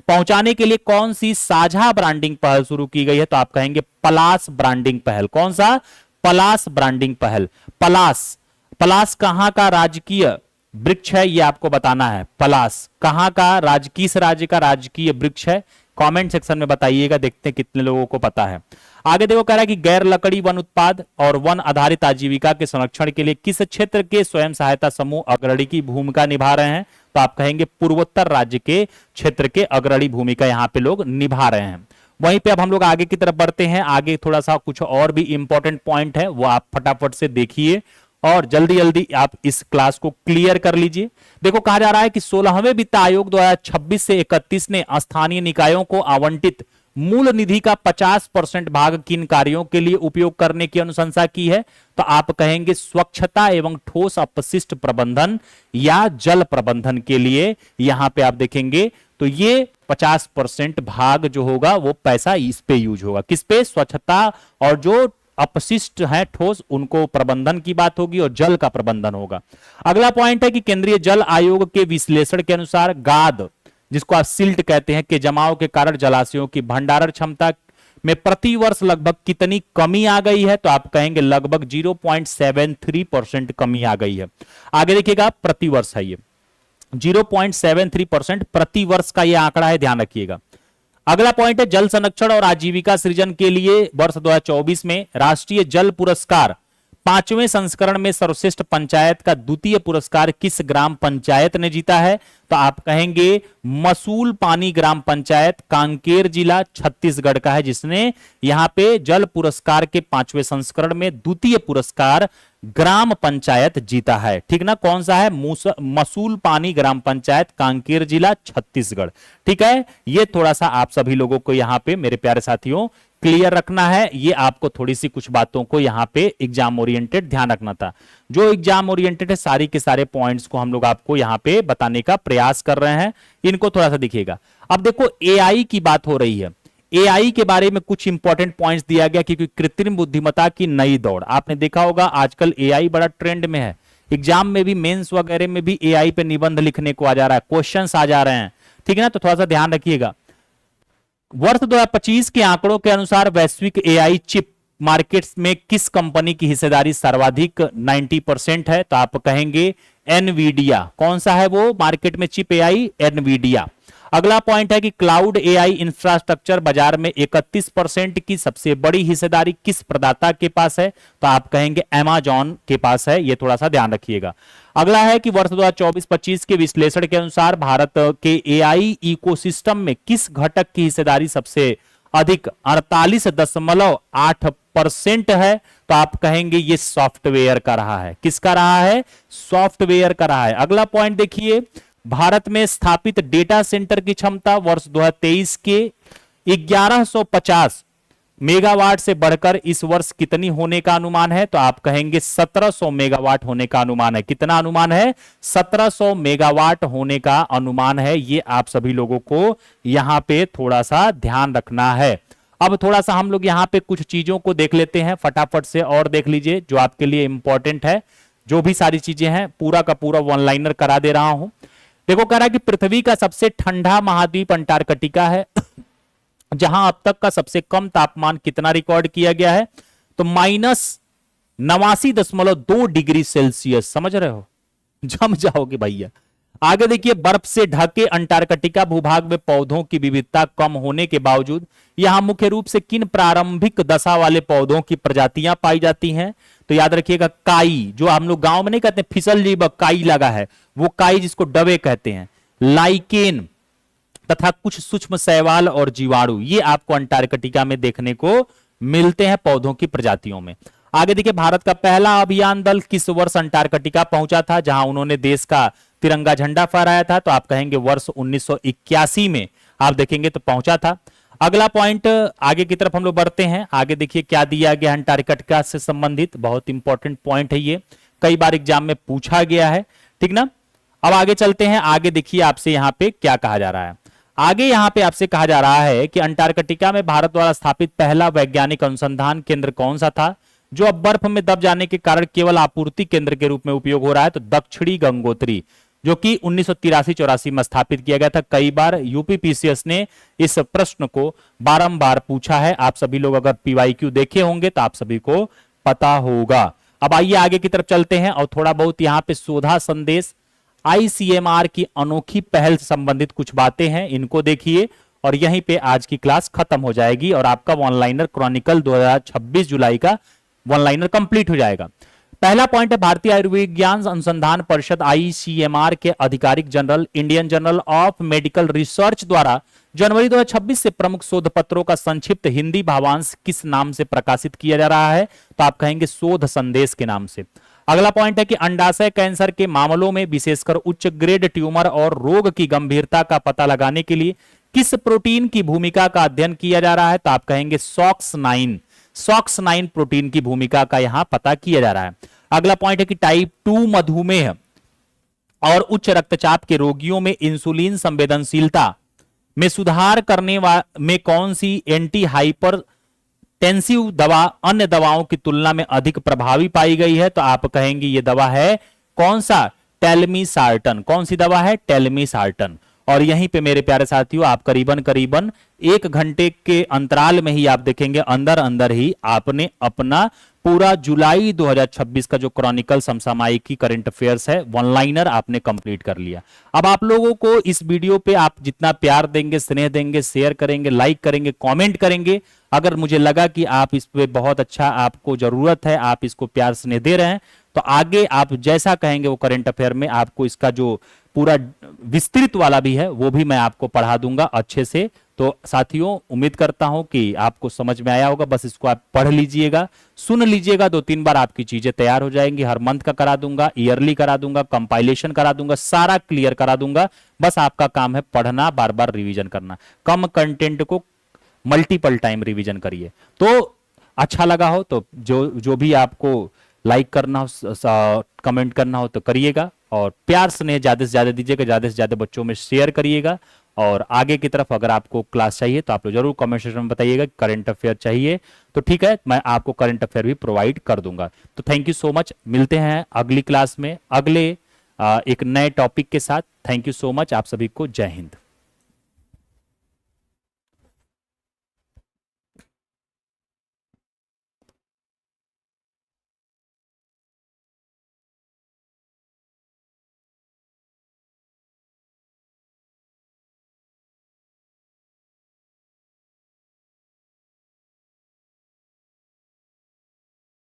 पहुंचाने के लिए कौन सी साझा ब्रांडिंग पहल शुरू की गई है। तो आप कहेंगे पलास ब्रांडिंग पहल। कौन सा? पलास ब्रांडिंग पहल। पलास कहां का राजकीय वृक्ष है ये आपको बताना है। पलास कहां का किस राज्य का राजकीय वृक्ष है, कमेंट सेक्शन में बताइएगा, देखते हैं कितने लोगों को पता है। आगे देखो कह रहा है कि गैर लकड़ी वन उत्पाद और वन आधारित आजीविका के संरक्षण के लिए किस क्षेत्र के स्वयं सहायता समूह अग्रणी की भूमिका निभा रहे हैं। तो आप कहेंगे पूर्वोत्तर राज्य के क्षेत्र के अग्रणी भूमिका यहां पे लोग निभा रहे हैं। वहीं पे अब हम लोग आगे की तरफ बढ़ते हैं। आगे थोड़ा सा कुछ और भी इंपॉर्टेंट पॉइंट है वो आप फटाफट से देखिए और जल्दी जल्दी आप इस क्लास को क्लियर कर लीजिए। देखो कहा जा रहा है कि 16वें वित्त आयोग 2026 से 31 ने स्थानीय निकायों को आवंटित मूल निधि का 50% भाग किन कार्यों के लिए उपयोग करने की अनुशंसा की है। तो आप कहेंगे स्वच्छता एवं ठोस अपशिष्ट प्रबंधन या जल प्रबंधन के लिए यहां पे आप देखेंगे तो ये 50% भाग जो होगा वो पैसा इस पे यूज होगा। किस पे? स्वच्छता और जो अपशिष्ट है ठोस उनको प्रबंधन की बात होगी और जल का प्रबंधन होगा। अगला पॉइंट है कि केंद्रीय जल आयोग के विश्लेषण के अनुसार गाद, जिसको आप सिल्ट कहते हैं, के जमाव के कारण जलाशयों की भंडारण क्षमता में प्रति वर्ष लगभग कितनी कमी आ गई है। तो आप कहेंगे लगभग 0.73% कमी आ गई है। आगे देखिएगा प्रति वर्ष है ये 0.73% प्रति वर्ष का ये आंकड़ा है, ध्यान रखिएगा। अगला पॉइंट है जल संरक्षण और आजीविका सृजन के लिए वर्ष 2024 में राष्ट्रीय जल पुरस्कार 5वें संस्करण में सर्वश्रेष्ठ पंचायत का द्वितीय पुरस्कार किस ग्राम पंचायत ने जीता है। तो तो आप कहेंगे मसूल पानी ग्राम पंचायत कांकेर जिला छत्तीसगढ़ का है, जिसने यहां पे जल पुरस्कार के 5वें संस्करण में द्वितीय पुरस्कार ग्राम पंचायत जीता है। ठीक ना, कौन सा है? मसूल पानी ग्राम पंचायत कांकेर जिला छत्तीसगढ़। ठीक है, ये थोड़ा सा आप सभी लोगों को यहां पे मेरे प्यारे साथियों क्लियर रखना है। ये आपको थोड़ी सी कुछ बातों को यहां पे एग्जाम ओरिएंटेड ध्यान रखना था। जो एग्जाम ओरिएंटेड है, सारी के सारे पॉइंट्स को हम लोग आपको यहां पे बताने का प्रयास कर रहे हैं, इनको थोड़ा सा दिखेगा। अब देखो एआई की बात हो रही है, एआई के बारे में कुछ इंपॉर्टेंट पॉइंट्स दिया गया, क्योंकि कृत्रिम बुद्धिमत्ता की नई दौड़, आपने देखा होगा आजकल एआई बड़ा ट्रेंड में है। एग्जाम में भी, मेंस वगैरह में भी एआई पे निबंध लिखने को आ जा रहा है, क्वेश्चंस आ जा रहे हैं। ठीक है ना, तो थोड़ा सा ध्यान रखिएगा। वर्ष 2025 के आंकड़ों के अनुसार वैश्विक एआई चिप मार्केट्स में किस कंपनी की हिस्सेदारी सर्वाधिक 90% है? तो आप कहेंगे एनवीडिया। कौन सा है वो मार्केट में चिप एआई? एनवीडिया। अगला पॉइंट है कि क्लाउड एआई इंफ्रास्ट्रक्चर बाजार में 31% की सबसे बड़ी हिस्सेदारी किस प्रदाता के पास है? तो आप कहेंगे Amazon के पास है। ये थोड़ा सा ध्यान रखिएगा। अगला है कि वर्ष 2024-25 के विश्लेषण के अनुसार भारत के एआई इकोसिस्टम में किस घटक की हिस्सेदारी सबसे अधिक 48.8% है? तो आप कहेंगे ये सॉफ्टवेयर का रहा है। किसका रहा है? सॉफ्टवेयर का रहा है। अगला पॉइंट देखिए, भारत में स्थापित डेटा सेंटर की क्षमता वर्ष 2023 के 1150 मेगावाट से बढ़कर इस वर्ष कितनी होने का अनुमान है? तो आप कहेंगे 1700 मेगावाट होने का अनुमान है। कितना अनुमान है? 1700 मेगावाट होने का अनुमान है। ये आप सभी लोगों को यहां पे थोड़ा सा ध्यान रखना है। अब थोड़ा सा हम लोग यहां पे कुछ चीजों को देख लेते हैं फटाफट से, और देख लीजिए जो आपके लिए इंपॉर्टेंट है। जो भी सारी चीजें हैं पूरा का पूरा वन लाइनर करा दे रहा हूं। देखो, कह रहा है कि पृथ्वी का सबसे ठंडा महाद्वीप अंटार्कटिका है, जहां अब तक का सबसे कम तापमान कितना रिकॉर्ड किया गया है? तो -89.2 डिग्री सेल्सियस। समझ रहे हो? जम जाओगे भैया। आगे देखिए, बर्फ से ढके अंटार्कटिका भूभाग में पौधों की विविधता कम होने के बावजूद यहां मुख्य रूप से किन प्रारंभिक दशा वाले पौधों की प्रजातियां पाई जाती हैं? तो याद रखिएगा, काई, जो हम लोग गांव में नहीं कहते फिसल जी काई लगा है, वो काई जिसको डबे कहते हैं, लाइकेन तथा कुछ सूक्ष्म शैवाल और जीवाणु, ये आपको अंटार्कटिका में देखने को मिलते हैं पौधों की प्रजातियों में। आगे देखिए, भारत का पहला अभियान दल किस वर्ष अंटार्कटिका पहुंचा था, जहां उन्होंने देश का तिरंगा झंडा फहराया था? तो आप कहेंगे वर्ष 1981 में आप देखेंगे तो पहुंचा था। अगला पॉइंट आगे की तरफ हम लोग बढ़ते हैं। आगे देखिए क्या दिया गया अंटार्कटिका से संबंधित, बहुत इंपॉर्टेंट पॉइंट है ये, कई बार एग्जाम में पूछा गया है। ठीक ना, अब आगे चलते हैं। आगे देखिए आपसे यहां पे क्या कहा जा रहा है। आगे यहां पे आपसे कहा जा रहा है कि अंटार्कटिका में भारत द्वारा स्थापित पहला वैज्ञानिक अनुसंधान केंद्र कौन सा था, जो अब बर्फ में दब जाने के कारण केवल आपूर्ति केंद्र के रूप में उपयोग हो रहा है? तो दक्षिणी गंगोत्री, जो कि 1983-84 में स्थापित किया गया था। कई बार यूपीपीसीएस ने इस प्रश्न को बारंबार पूछा है। आप सभी लोग अगर पीवाईक्यू देखे होंगे तो आप सभी को पता होगा। अब आइए आगे की तरफ चलते हैं और थोड़ा बहुत यहां पे शोधा संदेश, आईसीएमआर की अनोखी पहल से संबंधित कुछ बातें हैं, इनको देखिए और यहीं पे आज की क्लास खत्म हो जाएगी और आपका वन लाइनर क्रॉनिकल 2026 जुलाई का वन लाइनर कंप्लीट हो जाएगा। पहला पॉइंट है, भारतीय आयुर्विज्ञान अनुसंधान परिषद आईसीएमआर के आधिकारिक journal Indian journal of medical research द्वारा जनवरी 2026 से प्रमुख शोध पत्रों का संक्षिप्त हिंदी भावांश किस नाम से प्रकाशित किया जा रहा है? तो आप कहेंगे शोध संदेश के नाम से। अगला पॉइंट है कि अंडाशय कैंसर के मामलों में विशेषकर उच्च ग्रेड ट्यूमर और रोग की गंभीरता का पता लगाने के लिए किस प्रोटीन की भूमिका का अध्ययन किया जा रहा है? तो आप कहेंगे सॉक्स9। सॉक्स9 प्रोटीन की भूमिका का यहां पता किया जा रहा है। अगला पॉइंट है कि टाइप 2 मधुमेह और उच्च रक्तचाप के रोगियों में इंसुलिन संवेदनशीलता में सुधार करने में कौन सी एंटी हाइपरटेंसिव दवा अन्य दवाओं की तुलना में अधिक प्रभावी पाई गई है? तो आप कहेंगे ये दवा है कौन सा? टेलमीसार्टन। कौन सी दवा है? टेलमीसार्टन। और यहीं पे मेरे प्यारे साथियों आप करीबन 1 घंटे के अंतराल में ही आप देखेंगे अंदर अंदर ही आपने अपना पूरा जुलाई 2026 का जो क्रॉनिकल समसामयिकी करंट अफेयर्स है वन लाइनर आपने कंप्लीट कर लिया। अब आप लोगों को इस वीडियो पे आप जितना प्यार देंगे, स्नेह देंगे, शेयर करेंगे, लाइक करेंगे, कमेंट करेंगे, अगर मुझे लगा कि आप इस पे बहुत अच्छा आपको जरूरत है, आप इसको प्यार स्नेह दे रहे हैं, तो आगे आप जैसा कहेंगे वो करंट अफेयर में आपको इसका जो पूरा विस्तृत वाला भी है, वो भी मैं आपको पढ़ा दूंगा अच्छे से। तो साथियों उम्मीद करता हूं कि आपको समझ में आया होगा। बस इसको आप पढ़ लीजिएगा, सुन लीजिएगा, 2-3 बार आपकी चीजें तैयार हो जाएंगी। हर मंथ का करा दूंगा, ईयरली करा दूंगा, कंपाइलेशन करा दूंगा, सारा क्लियर करा दूंगा। बस आपका काम है पढ़ना, बार बार रिवीजन करना। कम कंटेंट को मल्टीपल टाइम रिवीजन करिए। तो अच्छा लगा हो तो जो जो भी आपको लाइक करना हो, कमेंट करना हो तो करिएगा, और प्यार स्नेह ज्यादा से ज्यादा दीजिएगा, ज्यादा से ज्यादा बच्चों में शेयर करिएगा। और आगे की तरफ अगर आपको क्लास चाहिए तो आप लोग जरूर कमेंट सेक्शन में बताइएगा। करंट अफेयर चाहिए तो ठीक है, मैं आपको करंट अफेयर भी प्रोवाइड कर दूंगा। तो थैंक यू सो मच, मिलते हैं अगली क्लास में अगले एक नए टॉपिक के साथ। थैंक यू सो मच, आप सभी को जय हिंद।